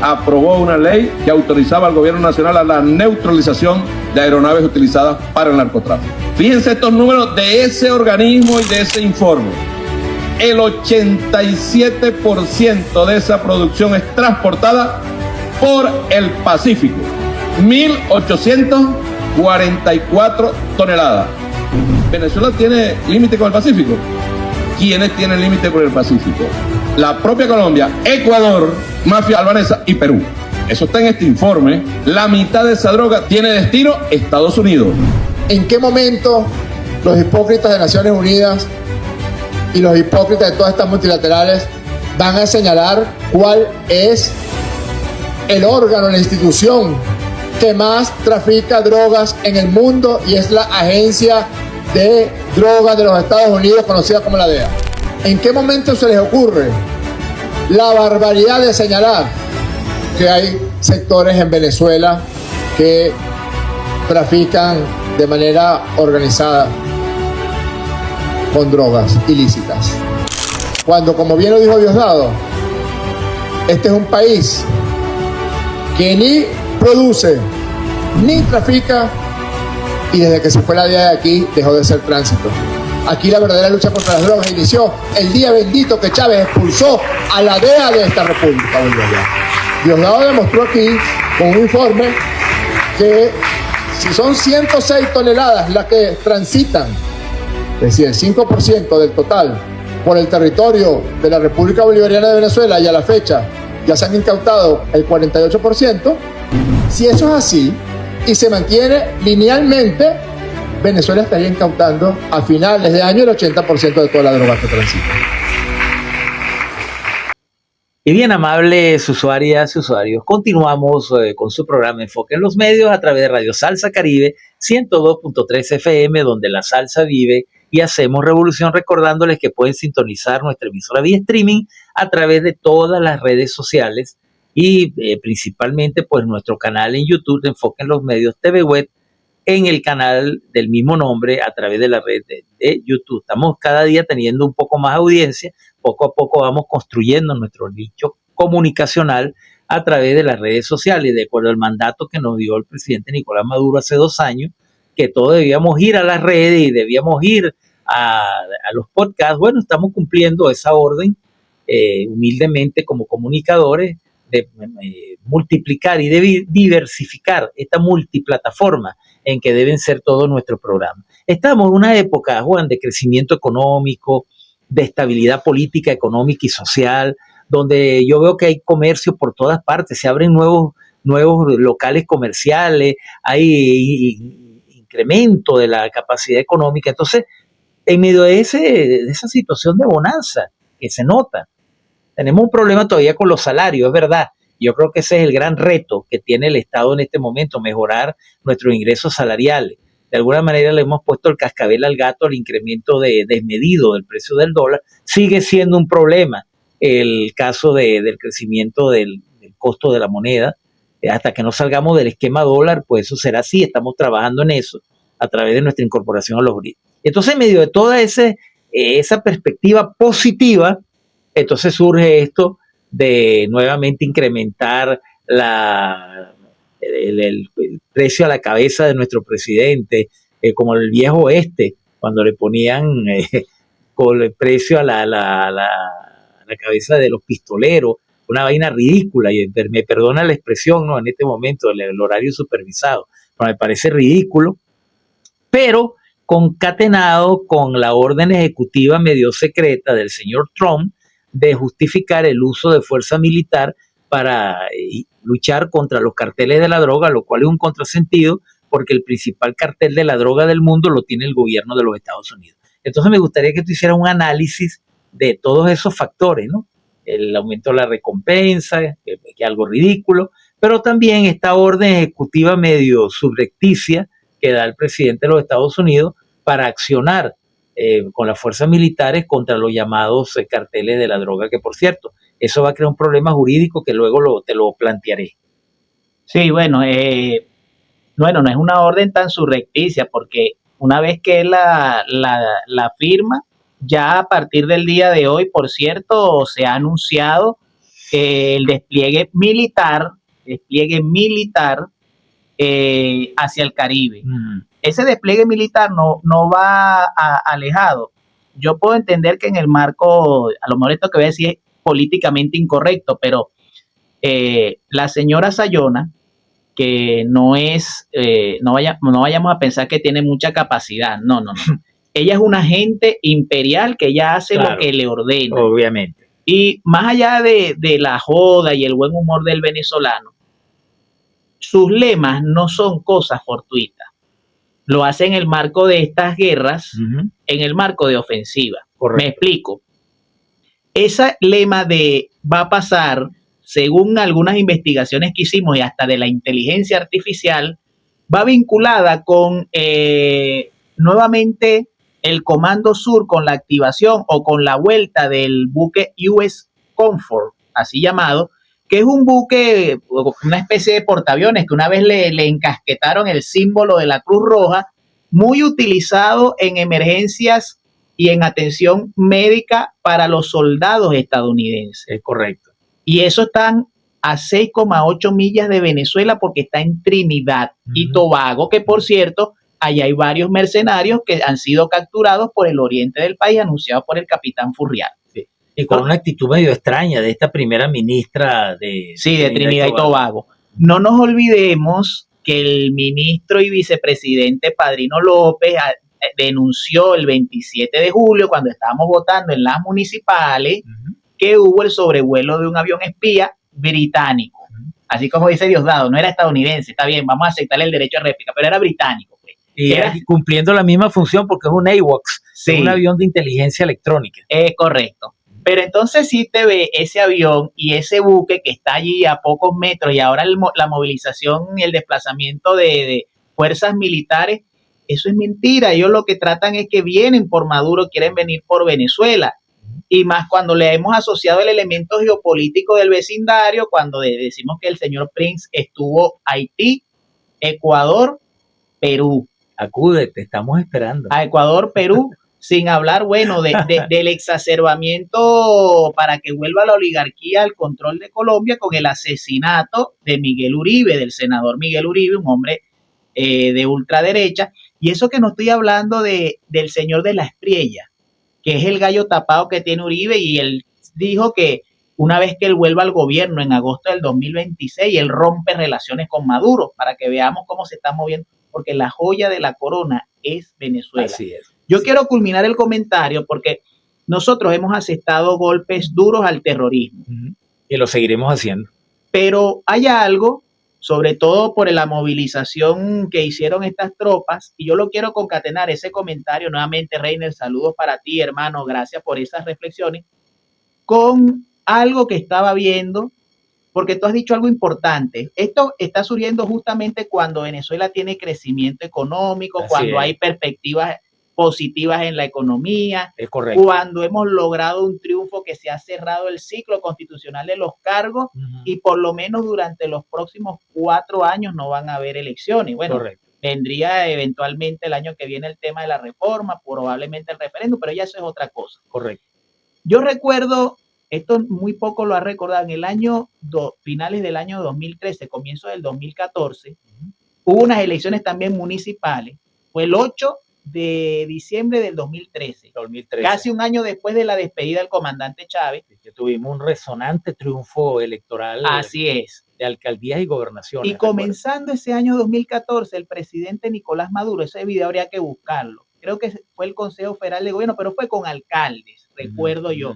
S7: aprobó una ley que autorizaba al gobierno nacional a la neutralización de aeronaves utilizadas para el narcotráfico. Fíjense estos números de ese organismo y de ese informe. El 87% de esa producción es transportada por el Pacífico. 1.844 toneladas. ¿Venezuela tiene límite con el Pacífico? ¿Quiénes tienen límite con el Pacífico? La propia Colombia, Ecuador, mafia albanesa y Perú. Eso está en este informe. La mitad de esa droga tiene destino Estados Unidos.
S9: ¿En qué momento los hipócritas de Naciones Unidas y los hipócritas de todas estas multilaterales van a señalar cuál es el órgano, la institución que más trafica drogas en el mundo? Y es la Agencia de Drogas de los Estados Unidos, conocida como la DEA. ¿En qué momento se les ocurre la barbaridad de señalar que hay sectores en Venezuela que trafican de manera organizada con drogas ilícitas? Cuando, como bien lo dijo Diosdado, este es un país que ni produce ni trafica, y desde que se fue la DEA de aquí dejó de ser tránsito. Aquí la verdadera lucha contra las drogas inició el día bendito que Chávez expulsó a la DEA de esta República Bolivariana. Diosdado demostró aquí con un informe que si son 106 toneladas las que transitan, es decir, el 5% del total, por el territorio de la República Bolivariana de Venezuela, y a la fecha ya se han incautado el 48%, si eso es así y se mantiene linealmente, Venezuela estaría incautando a finales de año el 80% de toda la droga que transita.
S2: Y bien, amables usuarias y usuarios, continuamos con su programa Enfoque en los Medios a través de Radio Salsa Caribe 102.3 FM, donde la salsa vive y hacemos revolución, recordándoles que pueden sintonizar nuestra emisora vía streaming a través de todas las redes sociales y principalmente pues nuestro canal en YouTube de Enfoque en los Medios TV Web, en el canal del mismo nombre a través de la red de YouTube. Estamos cada día teniendo un poco más audiencia, poco a poco vamos construyendo nuestro nicho comunicacional a través de las redes sociales, de acuerdo al mandato que nos dio el presidente Nicolás Maduro hace 2 años, que todos debíamos ir a las redes y debíamos ir a los podcasts. Bueno, estamos cumpliendo esa orden humildemente como comunicadores, de multiplicar y de diversificar esta multiplataforma en que deben ser todos nuestros programas. Estamos en una época, Juan, de crecimiento económico, de estabilidad política, económica y social, donde yo veo que hay comercio por todas partes, se abren nuevos locales comerciales, hay incremento de la capacidad económica. Entonces, en medio de esa situación de bonanza que se nota, tenemos un problema todavía con los salarios, es verdad. Yo creo que ese es el gran reto que tiene el Estado en este momento, mejorar nuestros ingresos salariales. De alguna manera le hemos puesto el cascabel al gato al incremento desmedido del precio del dólar. Sigue siendo un problema el caso del crecimiento del costo de la moneda. Hasta que no salgamos del esquema dólar, pues eso será así. Estamos trabajando en eso a través de nuestra incorporación a los BRICS. Entonces, en medio de toda esa perspectiva positiva, entonces surge esto de nuevamente incrementar el precio a la cabeza de nuestro presidente, como el viejo oeste, cuando le ponían con el precio a la cabeza de los pistoleros, una vaina ridícula, y me perdona la expresión, ¿no? En este momento, el horario supervisado, pero me parece ridículo, pero concatenado con la orden ejecutiva medio secreta del señor Trump de justificar el uso de fuerza militar para luchar contra los carteles de la droga, lo cual es un contrasentido, porque el principal cartel de la droga del mundo lo tiene el gobierno de los Estados Unidos. Entonces me gustaría que tú hicieras un análisis de todos esos factores, ¿no? El aumento de la recompensa, que es algo ridículo, pero también esta orden ejecutiva medio subrepticia que da el presidente de los Estados Unidos para accionar con las fuerzas militares contra los llamados carteles de la droga, que por cierto, eso va a crear un problema jurídico que luego te lo plantearé.
S5: Sí, bueno, no es una orden tan subrepticia, porque una vez que la firma, ya a partir del día de hoy, por cierto, se ha anunciado el despliegue militar hacia el Caribe. Ese despliegue militar no va alejado. Yo puedo entender que en el marco, a lo mejor esto que voy a decir es políticamente incorrecto, pero la señora Sayona, que no vayamos a pensar que tiene mucha capacidad, no. Ella es una agente imperial que ella hace lo que le ordena.
S2: Obviamente.
S5: Y más allá de la joda y el buen humor del venezolano, sus lemas no son cosas fortuitas. Lo hace en el marco de estas guerras, en el marco de ofensiva. Correcto. Me explico. Esa lema de va a pasar, según algunas investigaciones que hicimos y hasta de la inteligencia artificial, va vinculada con nuevamente el Comando Sur, con la activación o con la vuelta del buque US Comfort, así llamado, que es un buque, una especie de portaaviones que una vez le encasquetaron el símbolo de la Cruz Roja, muy utilizado en emergencias y en atención médica para los soldados estadounidenses.
S2: Es correcto.
S5: Y eso están a 6,8 millas de Venezuela, porque está en Trinidad y Tobago, que por cierto, allá hay varios mercenarios que han sido capturados por el oriente del país, anunciado por el capitán Furrial.
S2: Sí. Y con una actitud medio extraña de esta primera ministra de
S5: Trinidad y Tobago. No nos olvidemos que el ministro y vicepresidente Padrino López denunció el 27 de julio, cuando estábamos votando en las municipales, que hubo el sobrevuelo de un avión espía británico. Así como dice Diosdado, no era estadounidense, está bien, vamos a aceptarle el derecho a réplica, pero era británico.
S2: Y era cumpliendo la misma función, porque es un AWACS, sí, un avión de inteligencia electrónica.
S5: Correcto. Pero entonces sí te ve ese avión y ese buque que está allí a pocos metros, y ahora la movilización y el desplazamiento de fuerzas militares, eso es mentira. Ellos lo que tratan es que vienen por Maduro, quieren venir por Venezuela. Y más cuando le hemos asociado el elemento geopolítico del vecindario, cuando decimos que el señor Prince estuvo Haití, Ecuador, Perú.
S2: Acude, te estamos esperando.
S5: A Ecuador, Perú, sin hablar, bueno, del exacerbamiento para que vuelva la oligarquía al control de Colombia con el asesinato de Miguel Uribe, del senador Miguel Uribe, un hombre de ultraderecha. Y eso que no estoy hablando del señor de la Espriella, que es el gallo tapado que tiene Uribe, y él dijo que una vez que él vuelva al gobierno en agosto del 2026, él rompe relaciones con Maduro, para que veamos cómo se está moviendo, porque la joya de la corona es Venezuela.
S2: Así es.
S5: Yo quiero culminar el comentario porque nosotros hemos aceptado golpes duros al terrorismo.
S2: Y lo seguiremos haciendo.
S5: Pero hay algo, sobre todo por la movilización que hicieron estas tropas, y yo lo quiero concatenar ese comentario nuevamente, Reiner, saludos para ti, hermano, gracias por esas reflexiones, con algo que estaba viendo, porque tú has dicho algo importante. Esto está surgiendo justamente cuando Venezuela tiene crecimiento económico, así cuando hay perspectivas positivas en la economía,
S2: es correcto,
S5: cuando hemos logrado un triunfo, que se ha cerrado el ciclo constitucional de los cargos, y por lo menos durante los próximos 4 años no van a haber elecciones. Bueno, correcto, vendría eventualmente el año que viene el tema de la reforma, probablemente el referéndum, pero ya eso es otra cosa.
S2: Correcto.
S5: Yo recuerdo esto muy poco lo ha recordado, en el finales del año 2013, comienzo del 2014, hubo unas elecciones también municipales, fue el 8 de diciembre del 2013, casi un año después de la despedida del comandante Chávez.
S2: Que tuvimos un resonante triunfo electoral.
S5: Así es.
S2: De alcaldías y gobernaciones.
S5: Y comenzando ese año 2014, el presidente Nicolás Maduro, ese video habría que buscarlo, creo que fue el Consejo Federal de Gobierno, pero fue con alcaldes, recuerdo yo.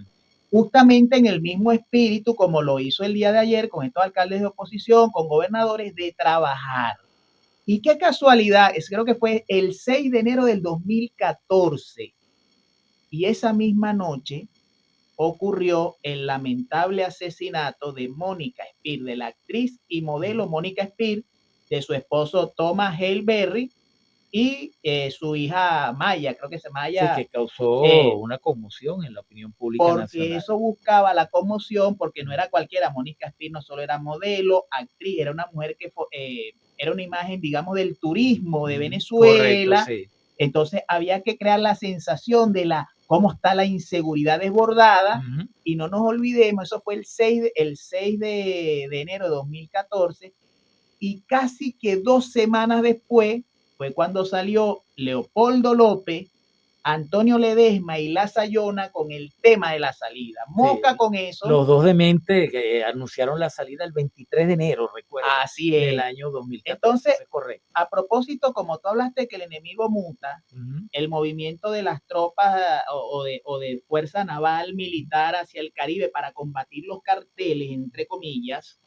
S5: Justamente en el mismo espíritu como lo hizo el día de ayer con estos alcaldes de oposición, con gobernadores, de trabajar. Y qué casualidad, creo que fue el 6 de enero del 2014. Y esa misma noche ocurrió el lamentable asesinato de Mónica Spear, de la actriz y modelo Mónica Spear, de su esposo Thomas Hale Berry y su hija Maya, creo que se Maya.
S2: Sí, que causó una conmoción en la opinión pública
S5: porque
S2: nacional.
S5: Porque eso buscaba la conmoción, porque no era cualquiera. Mónica Spear no solo era modelo, actriz, era una mujer que era una imagen, digamos, del turismo de Venezuela. Correcto, sí. Entonces había que crear la sensación de cómo está la inseguridad desbordada, y no nos olvidemos, eso fue el 6 de enero de 2014, y casi que 2 semanas después fue cuando salió Leopoldo López, Antonio Ledesma y La Sayona con el tema de la salida. Moca, sí, con eso.
S2: Los dos dementes que anunciaron la salida el 23 de enero, recuerdo.
S5: Así es.
S2: Del año 2014.
S5: Entonces, correcto. A propósito, como tú hablaste que el enemigo muta, el movimiento de las tropas o de fuerza naval militar hacia el Caribe para combatir los carteles, entre comillas,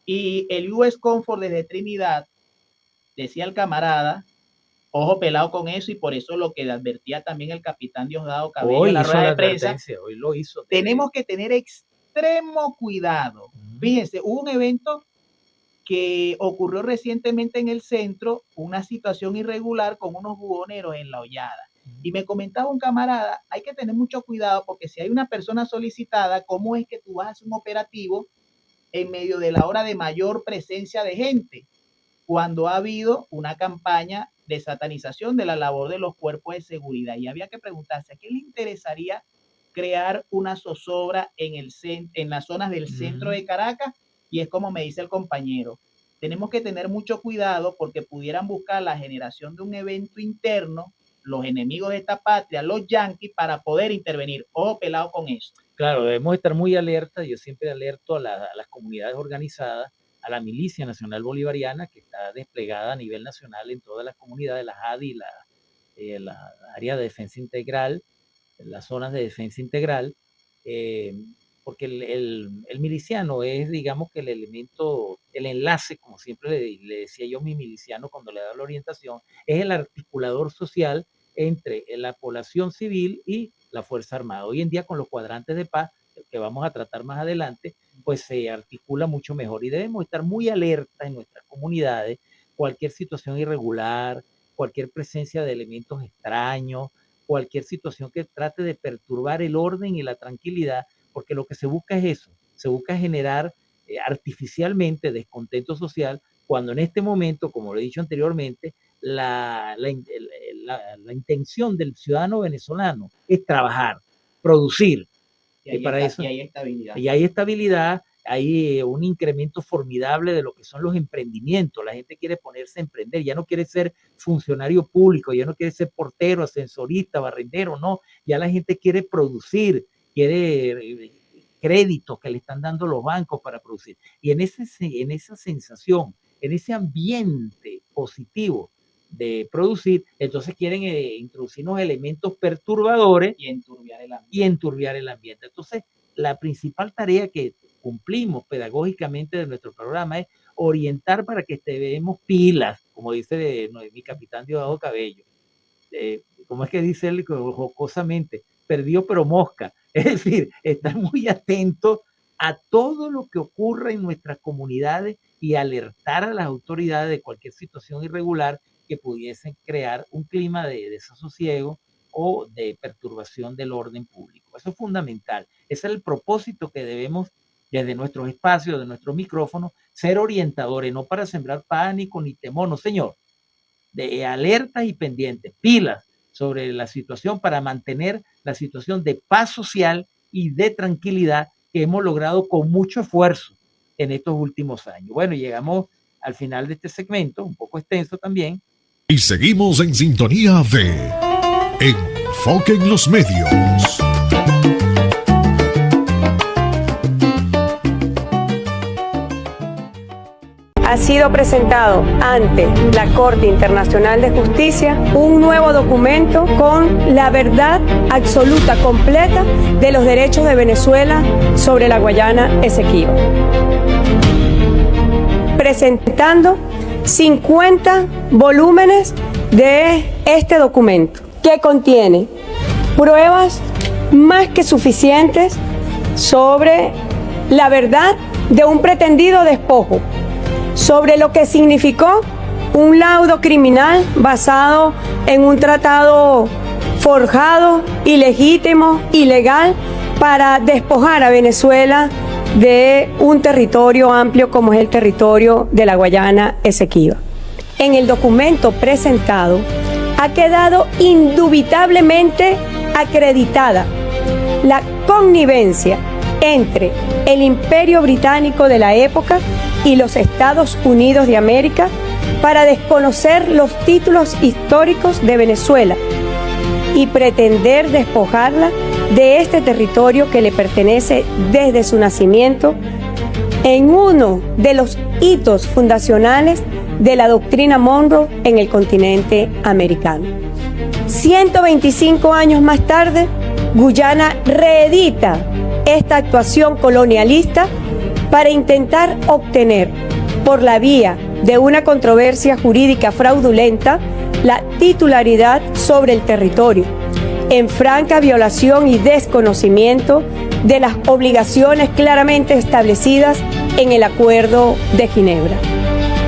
S5: y el US Comfort desde Trinidad, decía el camarada, ojo pelado con eso, y por eso lo que advertía también el capitán Diosdado Cabello en la rueda de prensa,
S2: hoy lo hizo.
S5: Tenemos que tener extremo cuidado. Fíjense, hubo un evento que ocurrió recientemente en el centro, una situación irregular con unos buhoneros en La Hollada. Y me comentaba un camarada, hay que tener mucho cuidado porque si hay una persona solicitada, ¿cómo es que tú vas a hacer un operativo en medio de la hora de mayor presencia de gente? Cuando ha habido una campaña de satanización de la labor de los cuerpos de seguridad. Y había que preguntarse, ¿a qué le interesaría crear una zozobra en las zonas del centro de Caracas? Y es como me dice el compañero, tenemos que tener mucho cuidado porque pudieran buscar la generación de un evento interno, los enemigos de esta patria, los yanquis, para poder intervenir. Ojo pelado con eso.
S2: Claro, debemos estar muy alertas. Yo siempre alerto a las comunidades organizadas, a la Milicia Nacional Bolivariana, que está desplegada a nivel nacional en todas las comunidades, las ADI, la área de defensa integral, las zonas de defensa integral, porque el miliciano es, digamos, que el elemento, el enlace, como siempre le decía yo a mi miliciano cuando le daba la orientación, es el articulador social entre la población civil y la Fuerza Armada. Hoy en día, con los cuadrantes de paz, que vamos a tratar más adelante, pues se articula mucho mejor y debemos estar muy alerta en nuestras comunidades. Cualquier situación irregular, cualquier presencia de elementos extraños, cualquier situación que trate de perturbar el orden y la tranquilidad, porque lo que se busca es eso, se busca generar artificialmente descontento social, cuando en este momento, como lo he dicho anteriormente, la intención del ciudadano venezolano es trabajar, producir.
S5: Y para eso, y hay estabilidad.
S2: Y hay estabilidad, hay un incremento formidable de lo que son los emprendimientos. La gente quiere ponerse a emprender, ya no quiere ser funcionario público, ya no quiere ser portero, ascensorista, barrendero, no. Ya la gente quiere producir, quiere créditos que le están dando los bancos para producir. Y en esa sensación, en ese ambiente positivo de producir, entonces quieren introducir unos elementos perturbadores
S5: y
S2: enturbiar el ambiente. Entonces, la principal tarea que cumplimos pedagógicamente de nuestro programa es orientar para que estemos pilas, como dice mi capitán Diosdado Cabello. ¿Cómo es que dice él jocosamente? Perdió pero mosca. Es decir, estar muy atentos a todo lo que ocurra en nuestras comunidades y alertar a las autoridades de cualquier situación irregular que pudiesen crear un clima de desasosiego o de perturbación del orden público. Eso es fundamental. Ese es el propósito que debemos, desde nuestros espacios, de nuestros micrófonos, ser orientadores, no para sembrar pánico ni temor, no señor. De alertas y pendientes, pilas sobre la situación para mantener la situación de paz social y de tranquilidad que hemos logrado con mucho esfuerzo en estos últimos años. Bueno, llegamos al final de este segmento, un poco extenso también.
S6: Y seguimos en sintonía de Enfoque en los Medios.
S10: Ha sido presentado ante la Corte Internacional de Justicia un nuevo documento con la verdad absoluta, completa, de los derechos de Venezuela sobre la Guayana Esequiba. Presentando 50 volúmenes de este documento, que contiene pruebas más que suficientes sobre la verdad de un pretendido despojo, sobre lo que significó un laudo criminal basado en un tratado forjado, ilegítimo, ilegal, para despojar a Venezuela de un territorio amplio como es el territorio de la Guayana Esequiba. En el documento presentado ha quedado indubitablemente acreditada la connivencia entre el Imperio Británico de la época y los Estados Unidos de América para desconocer los títulos históricos de Venezuela y pretender despojarla de este territorio que le pertenece desde su nacimiento, en uno de los hitos fundacionales de la doctrina Monroe en el continente americano. 125 años más tarde, Guyana reedita esta actuación colonialista para intentar obtener, por la vía de una controversia jurídica fraudulenta, la titularidad sobre el territorio, en franca violación y desconocimiento de las obligaciones claramente establecidas en el Acuerdo de Ginebra.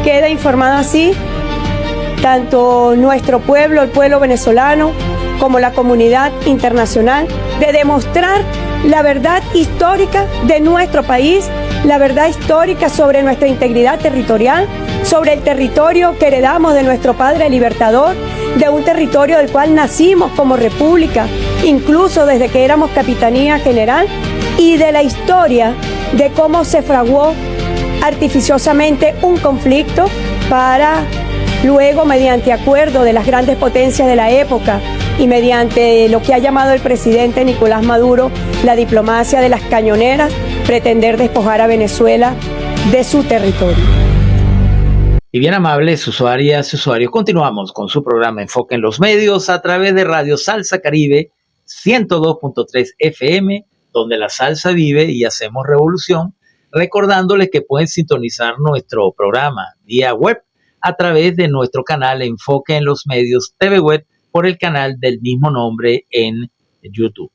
S10: Queda informado así tanto nuestro pueblo, el pueblo venezolano, como la comunidad internacional, de demostrar la verdad histórica de nuestro país, la verdad histórica sobre nuestra integridad territorial, sobre el territorio que heredamos de nuestro padre libertador, de un territorio del cual nacimos como república, incluso desde que éramos capitanía general, y de la historia de cómo se fraguó artificiosamente un conflicto para luego, mediante acuerdo de las grandes potencias de la época y mediante lo que ha llamado el presidente Nicolás Maduro la diplomacia de las cañoneras, pretender despojar a Venezuela de su territorio.
S2: Y bien amables usuarias y usuarios, continuamos con su programa Enfoque en los Medios a través de Radio Salsa Caribe 102.3 FM, donde la salsa vive y hacemos revolución, recordándoles que pueden sintonizar nuestro programa vía web a través de nuestro canal Enfoque en los Medios TV Web por el canal del mismo nombre en YouTube.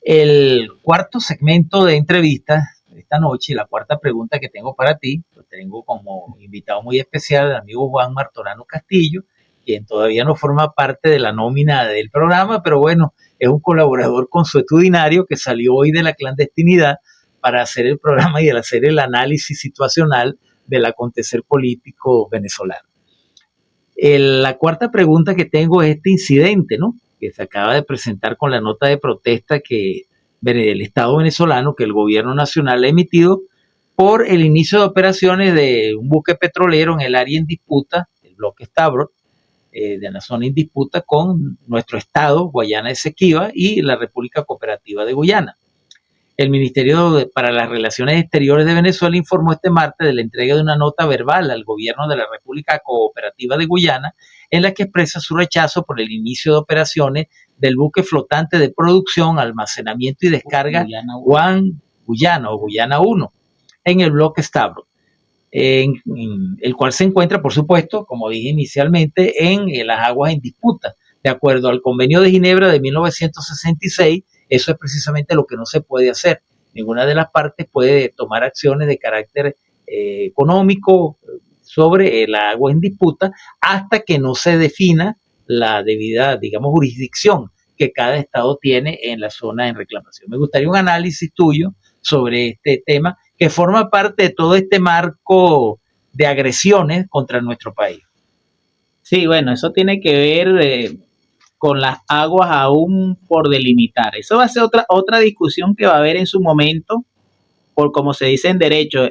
S2: El cuarto segmento de entrevistas esta noche, la cuarta pregunta que tengo para ti, lo tengo como invitado muy especial al amigo Juan Martorano Castillo, quien todavía no forma parte de la nómina del programa, pero bueno, es un colaborador consuetudinario que salió hoy de la clandestinidad para hacer el programa y hacer el análisis situacional del acontecer político venezolano. La cuarta pregunta que tengo es este incidente, ¿no?, que se acaba de presentar con la nota de protesta que el Estado venezolano, que el gobierno nacional ha emitido por el inicio de operaciones de un buque petrolero en el área en disputa, el bloque Stabroek, de la zona en disputa con nuestro estado, Guayana Esequiba, y la República Cooperativa de Guyana. El Ministerio para las Relaciones Exteriores de Venezuela informó este martes de la entrega de una nota verbal al gobierno de la República Cooperativa de Guyana, en la que expresa su rechazo por el inicio de operaciones del buque flotante de producción, almacenamiento y descarga Guyana 1 en el bloque Stabroek, en el cual se encuentra, por supuesto, como dije inicialmente, en las aguas en disputa. De acuerdo al Convenio de Ginebra de 1966, eso es precisamente lo que no se puede hacer. Ninguna de las partes puede tomar acciones de carácter económico sobre el agua en disputa hasta que no se defina la debida, digamos, jurisdicción que cada estado tiene en la zona en reclamación. Me gustaría un análisis tuyo sobre este tema que forma parte de todo este marco de agresiones contra nuestro país.
S5: Sí, bueno, eso tiene que ver con las aguas aún por delimitar. Eso va a ser otra discusión que va a haber en su momento, por como se dice en derecho,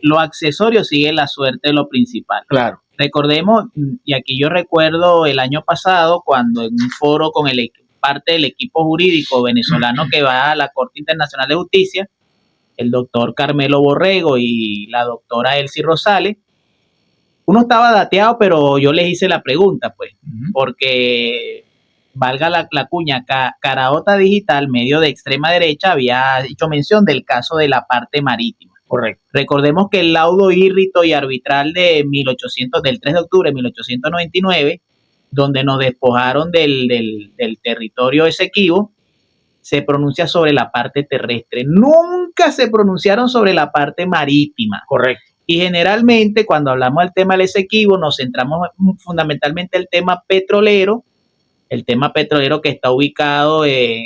S5: lo accesorio sigue la suerte de lo principal.
S2: Claro.
S5: Recordemos, y aquí yo recuerdo el año pasado, cuando en un foro con parte del equipo jurídico venezolano que va a la Corte Internacional de Justicia, el doctor Carmelo Borrego y la doctora Elsie Rosales, uno estaba dateado, pero yo les hice la pregunta, pues, porque valga la cuña, Caraota Digital, medio de extrema derecha, había hecho mención del caso de la parte marítima.
S2: Correcto.
S5: Recordemos que el laudo írrito y arbitral del 3 de octubre de 1899, donde nos despojaron del territorio Esequibo, se pronuncia sobre la parte terrestre. Nunca se pronunciaron sobre la parte marítima.
S2: Correcto.
S5: Y generalmente cuando hablamos del tema del Esequibo nos centramos fundamentalmente en el tema petrolero que está ubicado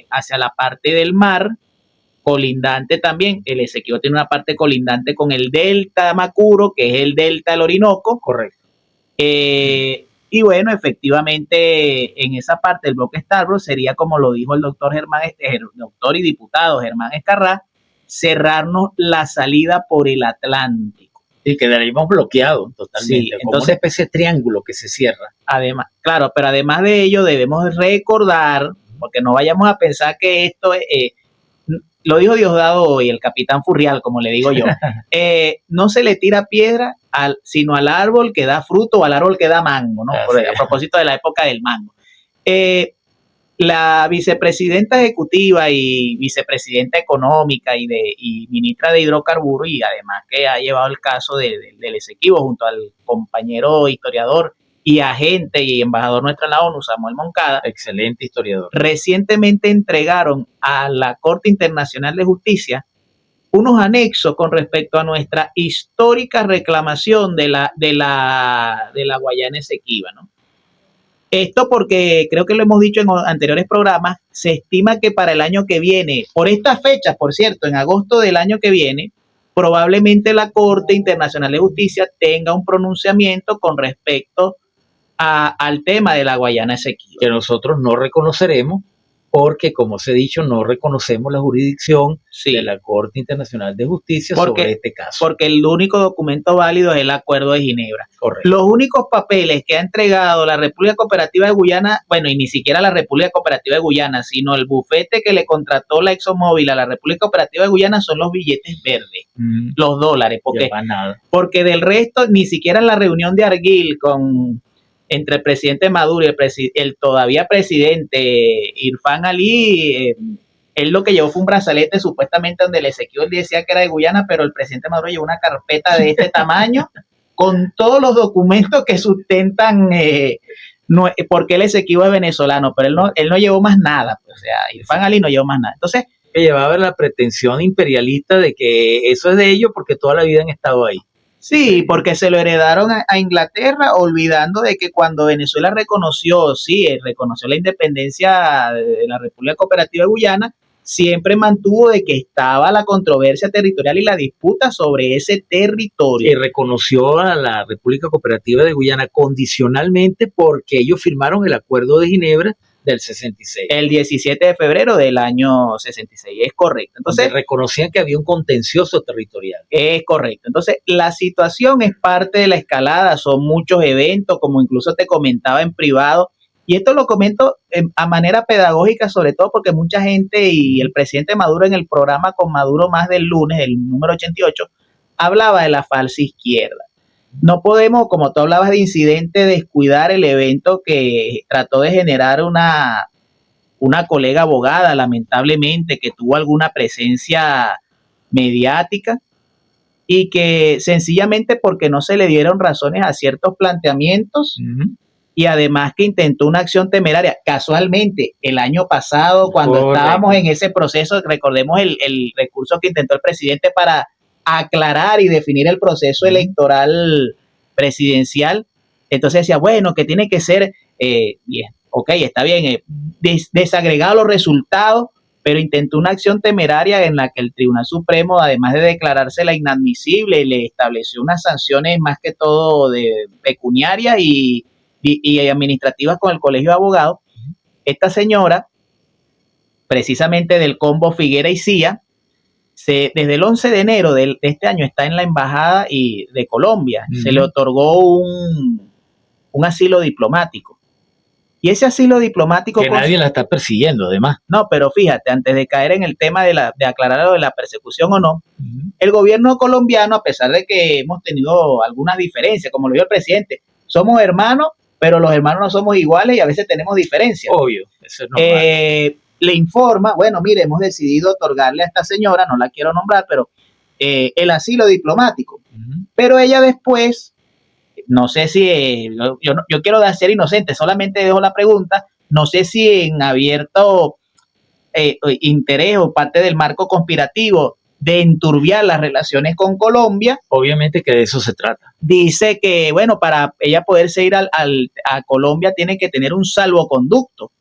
S5: hacia la parte del mar, colindante también. El Esequibo tiene una parte colindante con el delta Macuro, que es el delta del Orinoco.
S2: Correcto.
S5: Y bueno, efectivamente, en esa parte del bloque Scarborough sería, como lo dijo el doctor doctor y diputado Germán Escarrá, cerrarnos la salida por el Atlántico.
S2: Y quedaríamos bloqueados totalmente,
S5: Sí,
S2: como
S5: entonces,
S2: una especie de triángulo que se cierra.
S5: Además, claro, pero además de ello debemos recordar, porque no vayamos a pensar que esto lo dijo Diosdado hoy, el capitán Furrial, como le digo yo, no se le tira piedra sino al árbol que da fruto o al árbol que da mango, ¿no? A propósito de la época del mango. La vicepresidenta ejecutiva y vicepresidenta económica y ministra de hidrocarburos, y además que ha llevado el caso del Esequibo junto al compañero historiador y agente y embajador nuestro en la ONU, Samuel Moncada,
S2: excelente historiador,
S5: recientemente entregaron a la Corte Internacional de Justicia unos anexos con respecto a nuestra histórica reclamación de la Guayana Esequiba, ¿no? Esto porque creo que lo hemos dicho en anteriores programas, se estima que para el año que viene, por estas fechas, por cierto, en agosto del año que viene, probablemente la Corte Internacional de Justicia tenga un pronunciamiento con respecto al tema de la Guayana Esequiba.
S2: Que nosotros no reconoceremos porque, como os he dicho, no reconocemos la jurisdicción de la Corte Internacional de Justicia sobre este caso.
S5: Porque el único documento válido es el Acuerdo de Ginebra.
S2: Correcto.
S5: Los únicos papeles que ha entregado la República Cooperativa de Guyana, bueno, y ni siquiera la República Cooperativa de Guyana, sino el bufete que le contrató la ExxonMobil a la República Cooperativa de Guyana son los billetes verdes, los dólares, porque del resto, ni siquiera en la reunión de Arguil entre el presidente Maduro y el todavía presidente Irfan Ali, él lo que llevó fue un brazalete supuestamente donde el Esequibo decía que era de Guyana, pero el presidente Maduro llevó una carpeta de este tamaño con todos los documentos que sustentan porque el Esequibo es venezolano, pero él no llevó más nada, o sea, Irfan Ali no llevó más nada. Entonces,
S2: que llevaba la pretensión imperialista de que eso es de ellos porque toda la vida han estado ahí.
S5: Sí, porque se lo heredaron a Inglaterra, olvidando de que cuando Venezuela reconoció la independencia de la República Cooperativa de Guyana, siempre mantuvo de que estaba la controversia territorial y la disputa sobre ese territorio.
S2: Y reconoció a la República Cooperativa de Guyana condicionalmente porque ellos firmaron el Acuerdo de Ginebra del 66.
S5: El 17 de febrero del año 66, es correcto. Entonces,
S2: reconocían que había un contencioso territorial.
S5: Es correcto. Entonces, la situación es parte de la escalada, son muchos eventos, como incluso te comentaba en privado, y esto lo comento a manera pedagógica, sobre todo porque mucha gente y el presidente Maduro en el programa con Maduro Más del lunes, el número 88, hablaba de la falsa izquierda. No podemos, como tú hablabas de incidente, descuidar el evento que trató de generar una colega abogada, lamentablemente, que tuvo alguna presencia mediática y que sencillamente porque no se le dieron razones a ciertos planteamientos y además que intentó una acción temeraria. Casualmente, el año pasado, cuando estábamos en ese proceso, recordemos el recurso que intentó el presidente para aclarar y definir el proceso electoral presidencial. Entonces decía, bueno, que tiene que ser, está bien, desagregado los resultados, pero intentó una acción temeraria en la que el Tribunal Supremo, además de declarársela inadmisible, le estableció unas sanciones más que todo de pecuniarias y administrativas con el Colegio de Abogados. esta señora, precisamente del combo Figuera y Cía, desde el 11 de enero de este año está en la embajada de Colombia. Se le otorgó un asilo diplomático. Y ese asilo diplomático...
S2: Que nadie la está persiguiendo, además.
S5: No, pero fíjate, antes de caer en el tema de aclarar lo de la persecución o no, el gobierno colombiano, a pesar de que hemos tenido algunas diferencias, como lo dijo el presidente, somos hermanos, pero los hermanos no somos iguales y a veces tenemos diferencias.
S2: Obvio, eso es normal.
S5: Le informa, bueno, mire, hemos decidido otorgarle a esta señora, no la quiero nombrar, pero el asilo diplomático. Pero ella después... No sé si, yo quiero ser inocente, solamente dejo la pregunta, no sé si en abierto interés o parte del marco conspirativo de enturbiar las relaciones con Colombia.
S2: Obviamente que de eso se trata.
S5: Dice que, bueno, para ella poderse ir a Colombia tiene que tener un salvoconducto.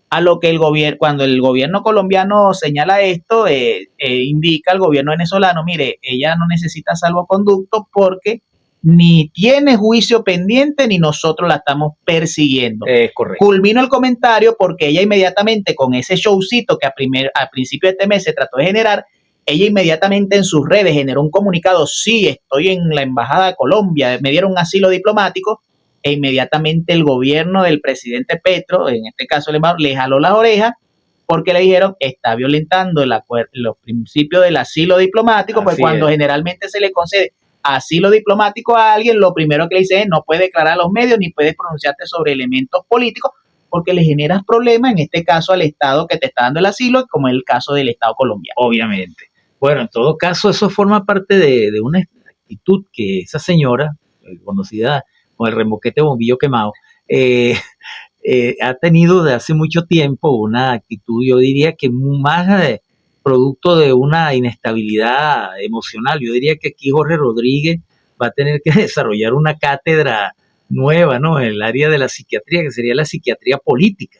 S5: A lo que cuando el gobierno colombiano señala esto, indica al gobierno venezolano, mire, ella no necesita salvoconducto porque ni tiene juicio pendiente ni nosotros la estamos persiguiendo.
S2: Correcto.
S5: Culmino el comentario porque ella inmediatamente con ese showcito que al principio de este mes se trató de generar, ella inmediatamente en sus redes generó un comunicado, sí, estoy en la embajada de Colombia, me dieron un asilo diplomático, e inmediatamente el gobierno del presidente Petro, en este caso le jaló las orejas, porque le dijeron, está violentando los principios del asilo diplomático, pues cuando generalmente se le concede asilo diplomático a alguien, lo primero que le dice es no puede declarar a los medios ni puede pronunciarte sobre elementos políticos porque le generas problemas, en este caso al Estado que te está dando el asilo, como es el caso del Estado colombiano.
S2: Obviamente. Bueno, en todo caso, eso forma parte de una actitud que esa señora, conocida con el remoquete bombillo quemado, ha tenido de hace mucho tiempo una actitud, yo diría que más producto de una inestabilidad emocional. Yo diría que aquí Jorge Rodríguez va a tener que desarrollar una cátedra nueva, ¿no? En el área de la psiquiatría, que sería la psiquiatría política.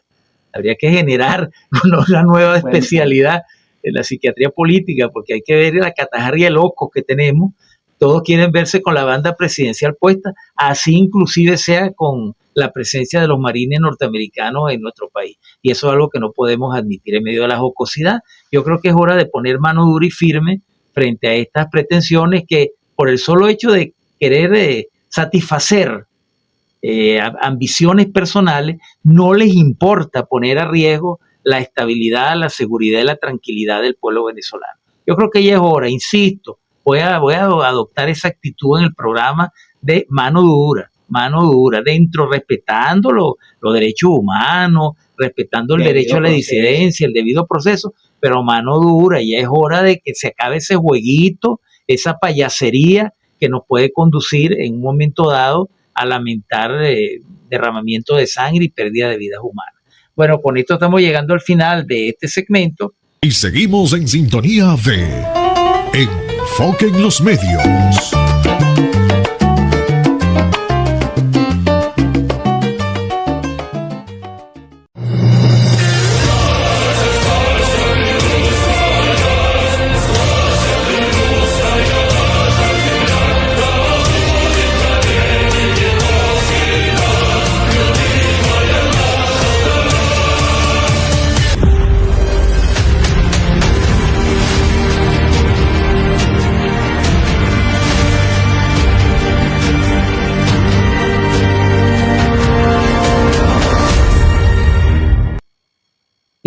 S2: Habría que generar una nueva especialidad en la psiquiatría política, porque hay que ver la catajarria de locos que tenemos. Todos quieren verse con la banda presidencial puesta, así inclusive sea con la presencia de los marines norteamericanos en nuestro país. Y eso es algo que no podemos admitir en medio de la jocosidad. Yo creo que es hora de poner mano dura y firme frente a estas pretensiones que, por el solo hecho de querer satisfacer ambiciones personales, no les importa poner a riesgo la estabilidad, la seguridad y la tranquilidad del pueblo venezolano. Yo creo que ya es hora, insisto, voy a adoptar esa actitud en el programa de mano dura, dentro, respetando los derechos humanos, respetando el derecho a la disidencia, el debido proceso, pero mano dura. Ya es hora de que se acabe ese jueguito, esa payasería que nos puede conducir en un momento dado a lamentar derramamiento de sangre y pérdida de vidas humanas. Bueno, con esto estamos llegando al final de este segmento.
S6: Y seguimos en sintonía de Enfoque en los Medios.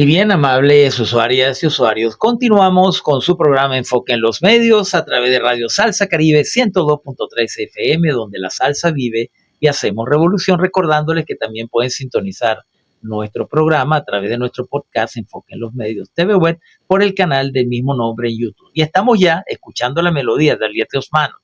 S2: Y bien, amables usuarias y usuarios, continuamos con su programa Enfoque en los Medios a través de Radio Salsa Caribe 102.3 FM, donde la salsa vive y hacemos revolución, recordándoles que también pueden sintonizar nuestro programa a través de nuestro podcast Enfoque en los Medios TV Web por el canal del mismo nombre en YouTube. Y estamos ya escuchando la melodía de Aliette Osmano,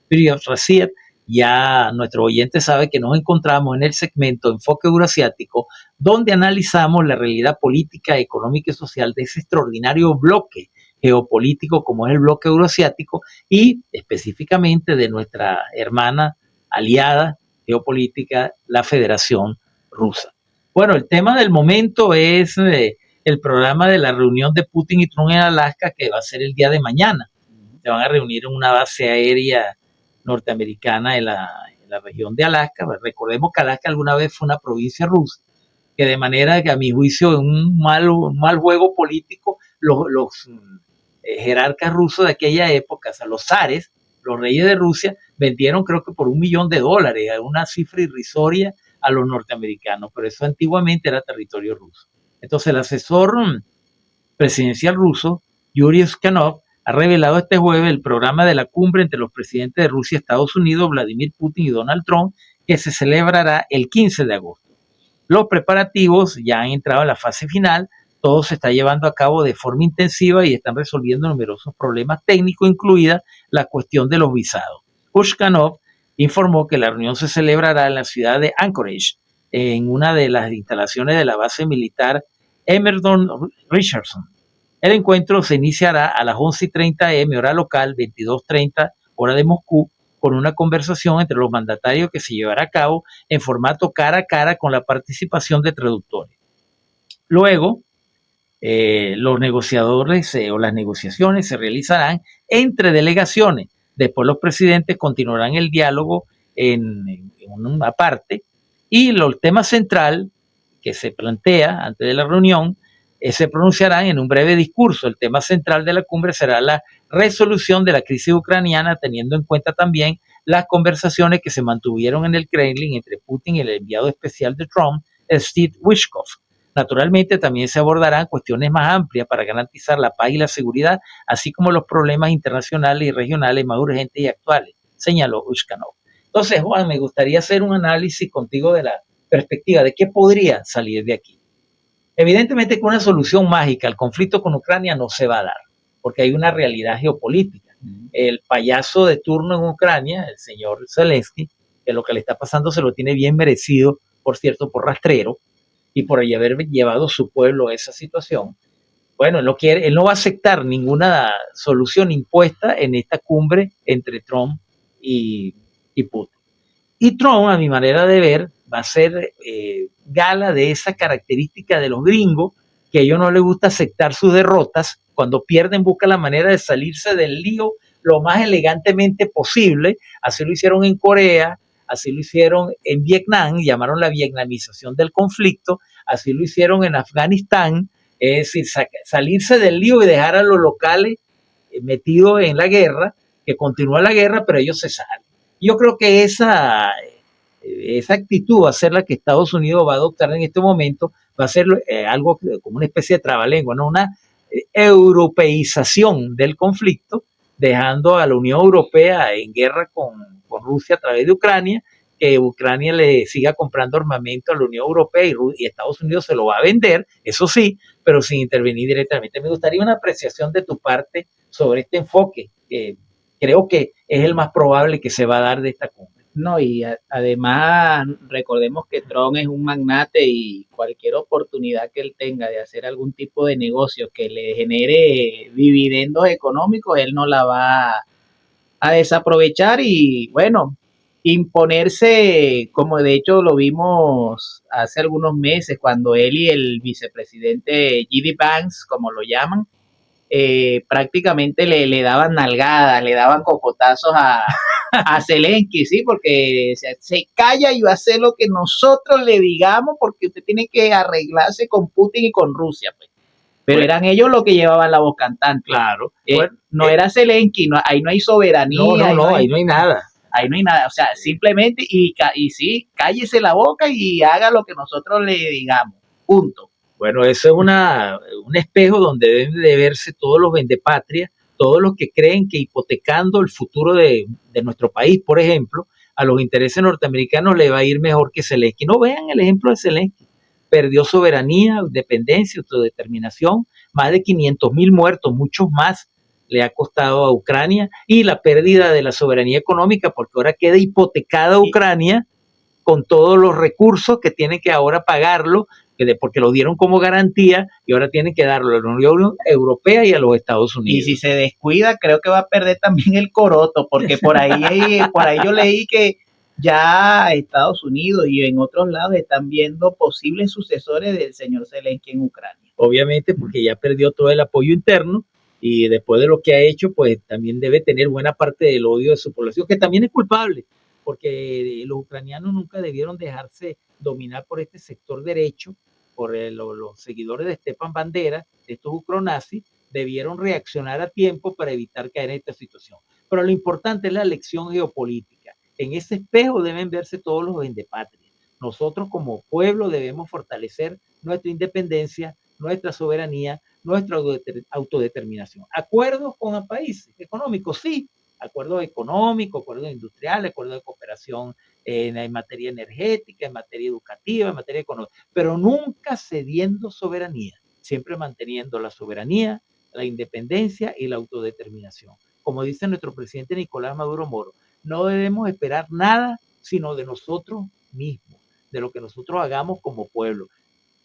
S2: Pirios Racier. Ya nuestro oyente sabe que nos encontramos en el segmento Enfoque Euroasiático, donde analizamos la realidad política, económica y social de ese extraordinario bloque geopolítico como es el bloque euroasiático y específicamente de nuestra hermana aliada geopolítica, la Federación Rusa. Bueno, el tema del momento es el programa de la reunión de Putin y Trump en Alaska, que va a ser el día de mañana. Se van a reunir en una base aérea norteamericana en la región de Alaska. Recordemos que Alaska alguna vez fue una provincia rusa que de manera que a mi juicio en un mal juego político, los jerarcas rusos de aquella época, o sea, los zares, los reyes de Rusia, vendieron creo que por $1 millón, una cifra irrisoria a los norteamericanos, pero eso antiguamente era territorio ruso. Entonces el asesor presidencial ruso, Yuri Uskanov, ha revelado este jueves el programa de la cumbre entre los presidentes de Rusia, Estados Unidos, Vladimir Putin y Donald Trump, que se celebrará el 15 de agosto. Los preparativos ya han entrado en la fase final, todo se está llevando a cabo de forma intensiva y están resolviendo numerosos problemas técnicos, incluida la cuestión de los visados. Uskanov informó que la reunión se celebrará en la ciudad de Anchorage, en una de las instalaciones de la base militar Emerson Richardson. El encuentro se iniciará a las 11:30 am hora local, 22:30 hora de Moscú, con una conversación entre los mandatarios que se llevará a cabo en formato cara a cara con la participación de traductores. Luego, los negociadores o las negociaciones se realizarán entre delegaciones. Después los presidentes continuarán el diálogo en una parte y el tema central que se plantea antes de la reunión se pronunciarán en un breve discurso. El tema central de la cumbre será la resolución de la crisis ucraniana, teniendo en cuenta también las conversaciones que se mantuvieron en el Kremlin entre Putin y el enviado especial de Trump, Steve Witkoff. Naturalmente también se abordarán cuestiones más amplias para garantizar la paz y la seguridad, así como los problemas internacionales y regionales más urgentes y actuales, señaló Uskanov. Entonces, Juan, me gustaría hacer un análisis contigo de la perspectiva de qué podría salir de aquí. Evidentemente que una solución mágica al conflicto con Ucrania no se va a dar, porque hay una realidad geopolítica. El payaso de turno en Ucrania, el señor Zelensky, que lo que le está pasando se lo tiene bien merecido, por cierto, por rastrero, y por haber llevado su pueblo a esa situación. Bueno, él no va a aceptar ninguna solución impuesta en esta cumbre entre Trump y Putin. Y Trump, a mi manera de ver, va a ser gala de esa característica de los gringos, que a ellos no les gusta aceptar sus derrotas. Cuando pierden, buscan la manera de salirse del lío lo más elegantemente posible. Así lo hicieron en Corea, así lo hicieron en Vietnam, llamaron la vietnamización del conflicto, así lo hicieron en Afganistán, es decir, salirse del lío y dejar a los locales metidos en la guerra, que continúa la guerra, pero ellos se salen. Yo creo que esa actitud va a ser la que Estados Unidos va a adoptar en este momento, va a ser algo como una especie de trabalengua, ¿no? Una europeización del conflicto, dejando a la Unión Europea en guerra con Rusia a través de Ucrania, que Ucrania le siga comprando armamento a la Unión Europea y Estados Unidos se lo va a vender, eso sí, pero sin intervenir directamente. Me gustaría una apreciación de tu parte sobre este enfoque, que creo que es el más probable que se va a dar de esta cumbre.
S5: No, y además recordemos que Trump es un magnate y cualquier oportunidad que él tenga de hacer algún tipo de negocio que le genere dividendos económicos, él no la va a desaprovechar y bueno, imponerse, como de hecho lo vimos hace algunos meses cuando él y el vicepresidente J.D. Vance, como lo llaman, prácticamente le daban nalgadas, le daban cocotazos a Zelensky, ¿sí? Porque se calla y va a hacer lo que nosotros le digamos porque usted tiene que arreglarse con Putin y con Rusia, pues. Pero eran ellos los que llevaban la voz cantante.
S2: Claro.
S5: No era Zelensky, ahí no hay soberanía.
S2: Ahí no hay nada.
S5: Ahí no hay nada, o sea, simplemente, y sí, cállese la boca y haga lo que nosotros le digamos, punto.
S2: Bueno, eso es un espejo donde deben de verse todos los vendepatrias, todos los que creen que hipotecando el futuro de nuestro país, por ejemplo, a los intereses norteamericanos le va a ir mejor que Zelensky. No vean el ejemplo de Zelensky. Perdió soberanía, dependencia, autodeterminación, más de 500,000 muertos, muchos más le ha costado a Ucrania, y la pérdida de la soberanía económica, porque ahora queda hipotecada Ucrania con todos los recursos que tiene que ahora pagarlo, porque lo dieron como garantía y ahora tienen que darlo a la Unión Europea y a los Estados Unidos.
S5: Y si se descuida, creo que va a perder también el coroto, porque por ahí yo leí que ya Estados Unidos y en otros lados están viendo posibles sucesores del señor Zelensky en Ucrania.
S2: Obviamente, porque ya perdió todo el apoyo interno y después de lo que ha hecho, pues también debe tener buena parte del odio de su población, que también es culpable, porque los ucranianos nunca debieron dejarse dominar por este sector derecho los seguidores de Stepan Bandera, estos ucronazis, debieron reaccionar a tiempo para evitar caer en esta situación. Pero lo importante es la lección geopolítica. En ese espejo deben verse todos los vendepatrias. Nosotros como pueblo debemos fortalecer nuestra independencia, nuestra soberanía, nuestra autodeterminación. Acuerdos con países económicos, sí. Acuerdos económicos, acuerdos industriales, acuerdos de cooperación en materia energética, en materia educativa, en materia económica, pero nunca cediendo soberanía, siempre manteniendo la soberanía, la independencia y la autodeterminación. Como dice nuestro presidente Nicolás Maduro Moro, no debemos esperar nada sino de nosotros mismos, de lo que nosotros hagamos como pueblo,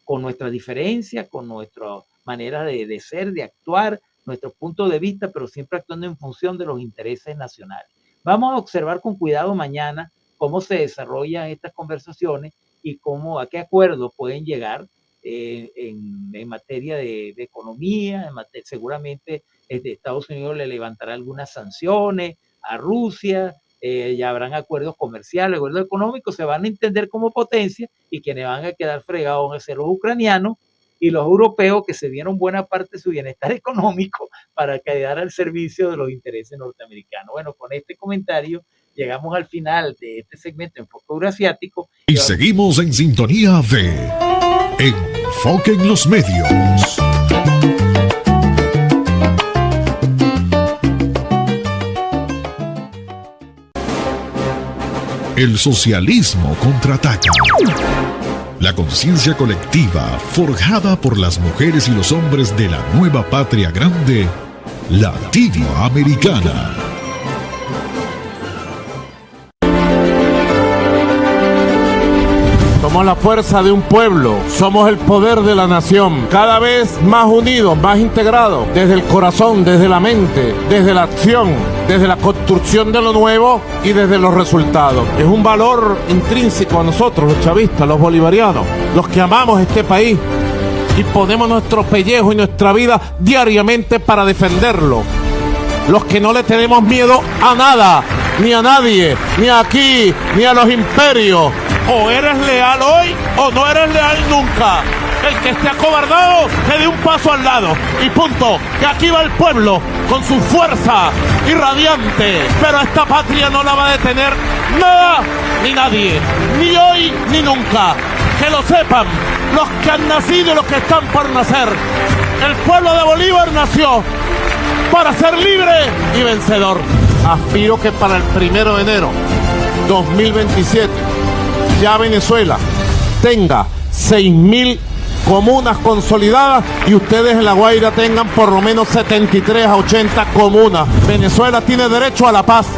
S2: con nuestra diferencia, con nuestra manera de ser, de actuar, nuestro punto de vista, pero siempre actuando en función de los intereses nacionales. Vamos a observar con cuidado mañana cómo se desarrollan estas conversaciones y a qué acuerdos pueden llegar en materia de economía, seguramente Estados Unidos le levantará algunas sanciones a Rusia, ya habrán acuerdos comerciales, acuerdos económicos, se van a entender como potencia y quienes van a quedar fregados van a ser los ucranianos y los europeos que se dieron buena parte de su bienestar económico para quedar al servicio de los intereses norteamericanos. Bueno, con este comentario llegamos al final de este segmento Enfoque Euroasiático.
S6: Y seguimos en sintonía de Enfoque en los Medios. El socialismo contraataca. La conciencia colectiva forjada por las mujeres y los hombres de la nueva patria grande latinoamericana.
S11: Somos la fuerza de un pueblo, somos el poder de la nación, cada vez más unidos, más integrados, desde el corazón, desde la mente, desde la acción, desde la construcción de lo nuevo y desde los resultados. Es un valor intrínseco a nosotros, los chavistas, los bolivarianos, los que amamos este país y ponemos nuestro pellejo y nuestra vida diariamente para defenderlo. Los que no le tenemos miedo a nada, ni a nadie, ni aquí, ni a los imperios. O eres leal hoy o no eres leal nunca. El que esté acobardado que dé un paso al lado y punto. Que aquí va el pueblo con su fuerza irradiante, pero esta patria no la va a detener nada ni nadie, ni hoy ni nunca. Que lo sepan los que han nacido y los que están por nacer. El pueblo de Bolívar nació para ser libre y vencedor. Aspiro que para el 1 de enero 2027 ya Venezuela tenga 6.000 comunas consolidadas y ustedes en La Guaira tengan por lo menos 73 a 80 comunas. Venezuela tiene derecho a la paz,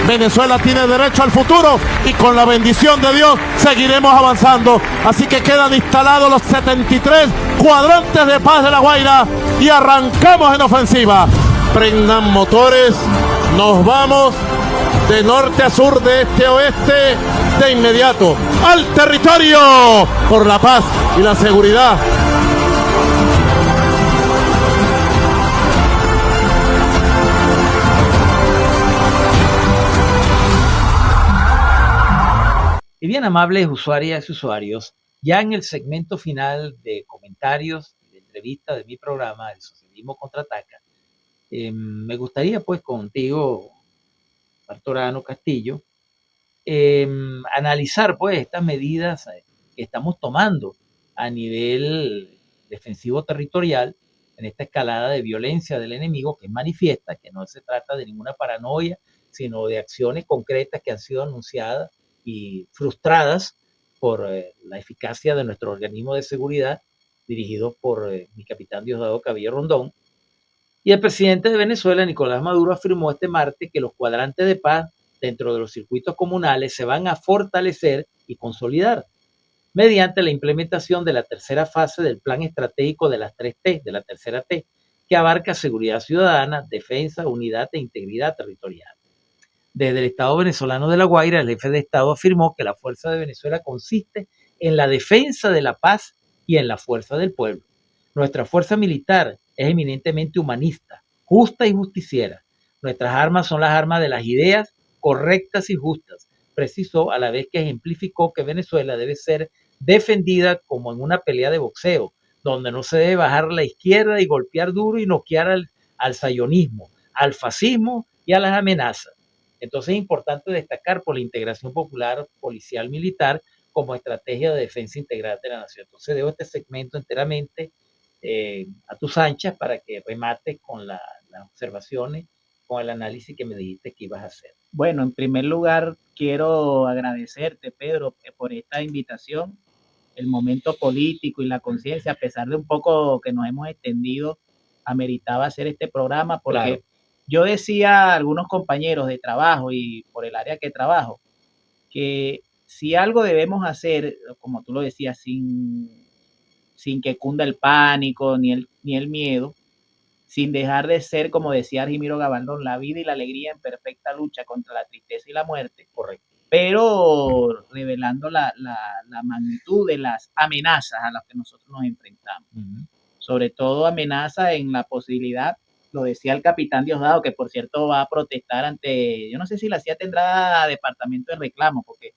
S11: Venezuela tiene derecho al futuro y con la bendición de Dios seguiremos avanzando. Así que quedan instalados los 73 cuadrantes de paz de La Guaira y arrancamos en ofensiva. Prendan motores, nos vamos de norte a sur, de este a oeste, de inmediato al territorio por la paz y la seguridad.
S2: Y bien, amables usuarias y usuarios, ya en el segmento final de comentarios y de entrevista de mi programa, El Socialismo Contraataca, me gustaría pues contigo, Bartolano Castillo, analizar pues estas medidas que estamos tomando a nivel defensivo territorial en esta escalada de violencia del enemigo que es manifiesta, que no se trata de ninguna paranoia, sino de acciones concretas que han sido anunciadas y frustradas por la eficacia de nuestro organismo de seguridad dirigido por mi capitán Diosdado Cabello Rondón. Y el presidente de Venezuela, Nicolás Maduro, afirmó este martes que los cuadrantes de paz dentro de los circuitos comunales se van a fortalecer y consolidar mediante la implementación de la tercera fase del plan estratégico de las 3T, de la tercera T, que abarca seguridad ciudadana, defensa, unidad e integridad territorial. Desde el Estado venezolano de La Guaira, el jefe de Estado afirmó que la fuerza de Venezuela consiste en la defensa de la paz y en la fuerza del pueblo. Nuestra fuerza militar es eminentemente humanista, justa y justiciera. Nuestras armas son las armas de las ideas correctas y justas, precisó, a la vez que ejemplificó que Venezuela debe ser defendida como en una pelea de boxeo, donde no se debe bajar a la izquierda y golpear duro y noquear al sayonismo, al fascismo y a las amenazas. Entonces es importante destacar por la integración popular, policial, militar, como estrategia de defensa integral de la nación. Entonces dejo este segmento enteramente a tus anchas para que remates con las observaciones, con el análisis que me dijiste que ibas a hacer.
S5: Bueno, en primer lugar, quiero agradecerte, Pedro, por esta invitación. El momento político y la conciencia, a pesar de un poco que nos hemos extendido, ameritaba hacer este programa porque claro. Yo decía a algunos compañeros de trabajo y por el área que trabajo, que si algo debemos hacer, como tú lo decías, sin que cunda el pánico ni el miedo, sin dejar de ser, como decía Argimiro Gabaldón, la vida y la alegría en perfecta lucha contra la tristeza y la muerte.
S2: Correcto.
S5: Pero revelando la magnitud de las amenazas a las que nosotros nos enfrentamos. Uh-huh. Sobre todo amenazas en la posibilidad, lo decía el capitán Diosdado, que por cierto va a protestar ante, yo no sé si la CIA tendrá departamento de reclamo, porque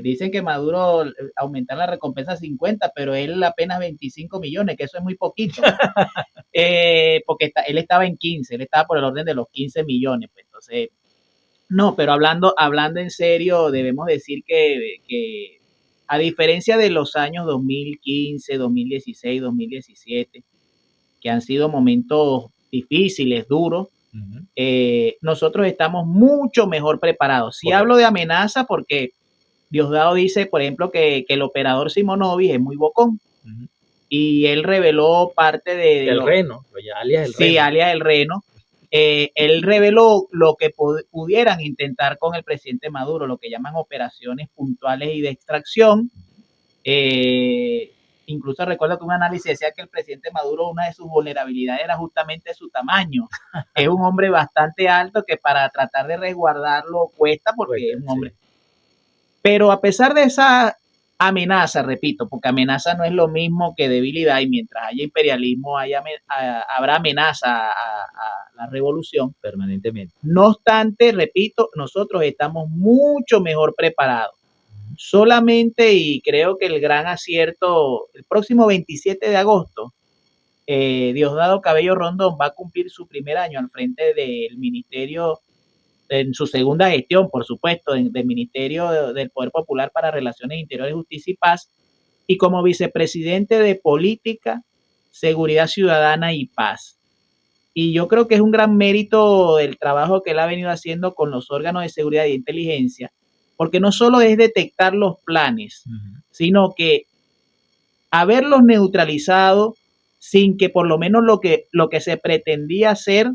S5: dicen que Maduro aumentar la recompensa a 50, pero él apenas 25 millones, que eso es muy poquito. Porque él estaba en 15, él estaba por el orden de los 15 millones, pues entonces... No, pero hablando en serio, debemos decir que a diferencia de los años 2015, 2016, 2017, que han sido momentos difíciles, duros, uh-huh. Nosotros estamos mucho mejor preparados. Si hablo de amenaza, porque Diosdado dice, por ejemplo, que el operador Simonovic es muy bocón, uh-huh. Y él reveló parte de...
S2: El Reno, alias el Reno.
S5: Sí, alias el Reno. Él reveló lo que pudieran intentar con el presidente Maduro, lo que llaman operaciones puntuales y de extracción. Incluso recuerdo que un análisis decía que el presidente Maduro, una de sus vulnerabilidades era justamente su tamaño. Es un hombre bastante alto que para tratar de resguardarlo cuesta porque es un hombre. Sí. Pero a pesar de esa amenaza, repito, porque amenaza no es lo mismo que debilidad, y mientras haya imperialismo habrá amenaza a la revolución
S2: permanentemente.
S5: No obstante, repito, nosotros estamos mucho mejor preparados. Solamente, y creo que el gran acierto, el próximo 27 de agosto, Diosdado Cabello Rondón va a cumplir su primer año al frente del ministerio, en su segunda gestión, por supuesto, del Ministerio del Poder Popular para Relaciones Interiores, Justicia y Paz, y como vicepresidente de Política, Seguridad Ciudadana y Paz. Y yo creo que es un gran mérito el trabajo que él ha venido haciendo con los órganos de seguridad y inteligencia, porque no solo es detectar los planes, uh-huh. sino que haberlos neutralizado sin que por lo menos lo que se pretendía hacer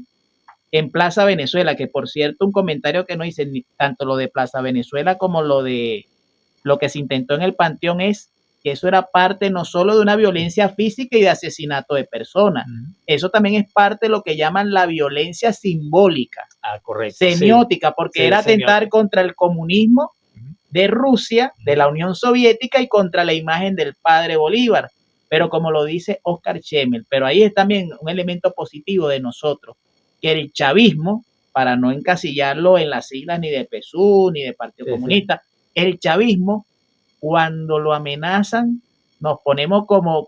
S5: en Plaza Venezuela, que por cierto un comentario que no hice, tanto lo de Plaza Venezuela como lo que se intentó en el Panteón, es que eso era parte no solo de una violencia física y de asesinato de personas, uh-huh. Eso también es parte de lo que llaman la violencia simbólica,
S2: correcto,
S5: semiótica,
S2: sí.
S5: Porque era atentar contra el comunismo uh-huh. de Rusia, uh-huh. de la Unión Soviética y contra la imagen del padre Bolívar, pero como lo dice Oscar Schemmel, pero ahí es también un elemento positivo de nosotros, que el chavismo, para no encasillarlo en las siglas ni de PSUV ni de Partido Comunista, sí. El chavismo, cuando lo amenazan, nos ponemos como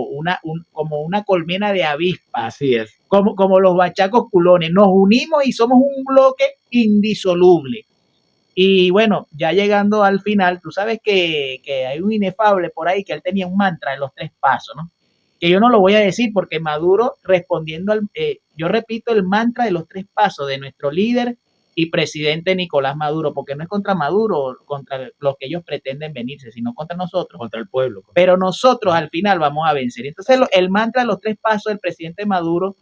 S5: una colmena de avispas.
S2: Así es.
S5: Como los bachacos culones. Nos unimos y somos un bloque indisoluble. Y bueno, ya llegando al final, tú sabes que hay un inefable por ahí que él tenía un mantra de los 3 pasos, ¿no? Que yo no lo voy a decir porque Maduro, respondiendo yo repito el mantra de los 3 pasos de nuestro líder y presidente Nicolás Maduro, porque no es contra Maduro, contra los que ellos pretenden venirse, sino contra nosotros.
S2: Contra el pueblo.
S5: Pero nosotros al final vamos a vencer. Entonces el mantra de los 3 pasos del presidente Maduro,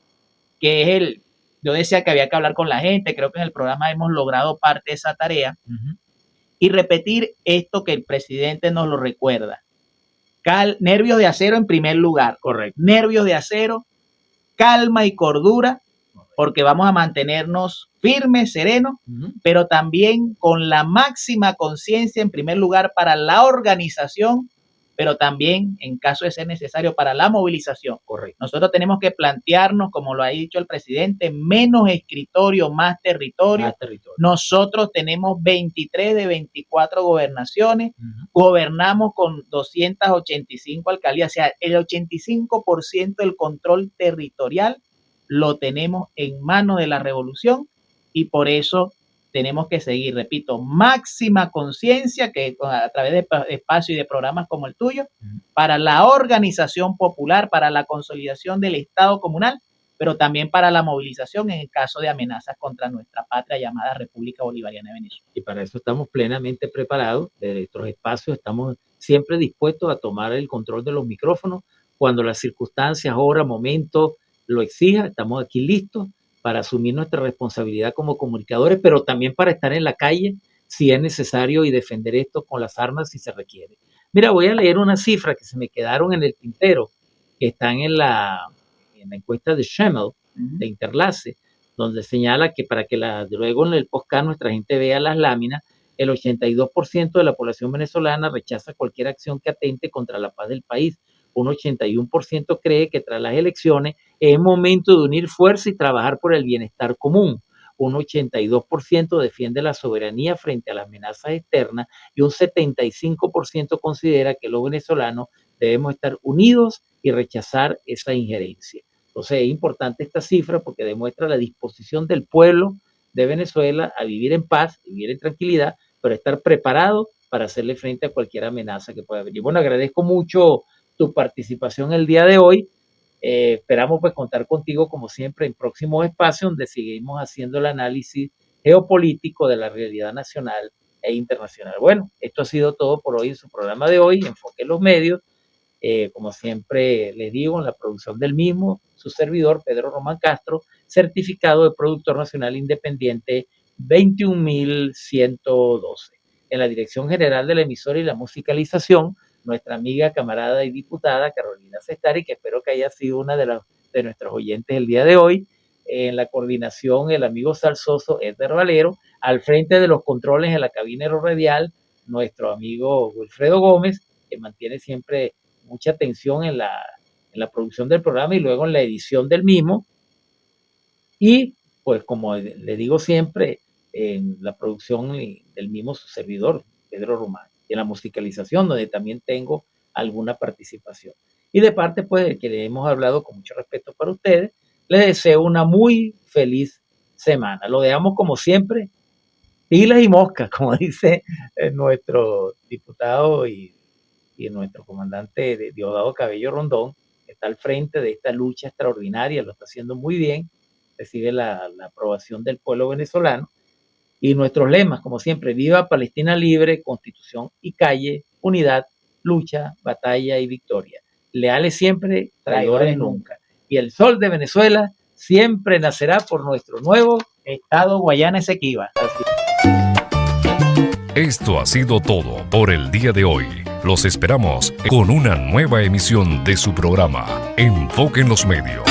S5: que es yo decía que había que hablar con la gente, creo que en el programa hemos logrado parte de esa tarea, uh-huh. y repetir esto que el presidente nos lo recuerda. Nervios de acero en primer lugar.
S2: Correcto.
S5: Nervios de acero, calma y cordura, porque vamos a mantenernos firmes, serenos, uh-huh. pero también con la máxima conciencia en primer lugar para la organización pero también en caso de ser necesario para la movilización.
S2: Correcto.
S5: Nosotros tenemos que plantearnos, como lo ha dicho el presidente, menos escritorio, más territorio. Nosotros tenemos 23 de 24 gobernaciones, gobernamos con 285 alcaldías, o sea, el 85% del control territorial lo tenemos en manos de la revolución y por eso tenemos que seguir, repito, máxima conciencia que a través de espacios y de programas como el tuyo, para la organización popular, para la consolidación del Estado comunal, pero también para la movilización en el caso de amenazas contra nuestra patria llamada República Bolivariana de Venezuela.
S2: Y para eso estamos plenamente preparados. Desde nuestros espacios estamos siempre dispuestos a tomar el control de los micrófonos cuando las circunstancias, hora, momento lo exija. Estamos aquí listos para asumir nuestra responsabilidad como comunicadores, pero también para estar en la calle si es necesario y defender esto con las armas si se requiere. Mira, voy a leer unas cifras que se me quedaron en el tintero, que están en la encuesta de Schemmel, de Interlace, donde señala que para que luego en el podcast nuestra gente vea las láminas, el 82% de la población venezolana rechaza cualquier acción que atente contra la paz del país. Un 81% cree que tras las elecciones es momento de unir fuerza y trabajar por el bienestar común. Un 82% defiende la soberanía frente a las amenazas externas y un 75% considera que los venezolanos debemos estar unidos y rechazar esa injerencia. Entonces es importante esta cifra porque demuestra la disposición del pueblo de Venezuela a vivir en paz, vivir en tranquilidad, pero estar preparado para hacerle frente a cualquier amenaza que pueda venir. Bueno, agradezco mucho tu participación el día de hoy. Esperamos pues contar contigo como siempre en próximos espacios donde seguimos haciendo el análisis geopolítico de la realidad nacional e internacional. Bueno, esto ha sido todo por hoy en su programa de hoy, Enfoque en los Medios. Como siempre les digo, en la producción del mismo, su servidor Pedro Román Castro, certificado de productor nacional independiente 21112. En la dirección general de la emisora y la musicalización, nuestra amiga, camarada y diputada Carolina Cestari, que espero que haya sido una de nuestros oyentes el día de hoy. En la coordinación, el amigo salsoso Edgar Valero. Al frente de los controles en la cabina aeroradial, nuestro amigo Wilfredo Gómez, que mantiene siempre mucha atención en la producción del programa y luego en la edición del mismo. Y, pues, como le digo siempre, en la producción del mismo su servidor, Pedro Román, y en la musicalización, donde también tengo alguna participación. Y de parte, pues, que le hemos hablado con mucho respeto para ustedes, les deseo una muy feliz semana. Lo dejamos como siempre, pilas y moscas, como dice nuestro diputado y nuestro comandante Diosdado Cabello Rondón, que está al frente de esta lucha extraordinaria, lo está haciendo muy bien, recibe la aprobación del pueblo venezolano. Y nuestros lemas, como siempre, viva Palestina libre, Constitución y calle, unidad, lucha, batalla y victoria. Leales siempre, traidores nunca. Y el sol de Venezuela siempre nacerá por nuestro nuevo Estado Guayana Esequiba.
S1: Esto ha sido todo por el día de hoy. Los esperamos con una nueva emisión de su programa, Enfoque en los Medios.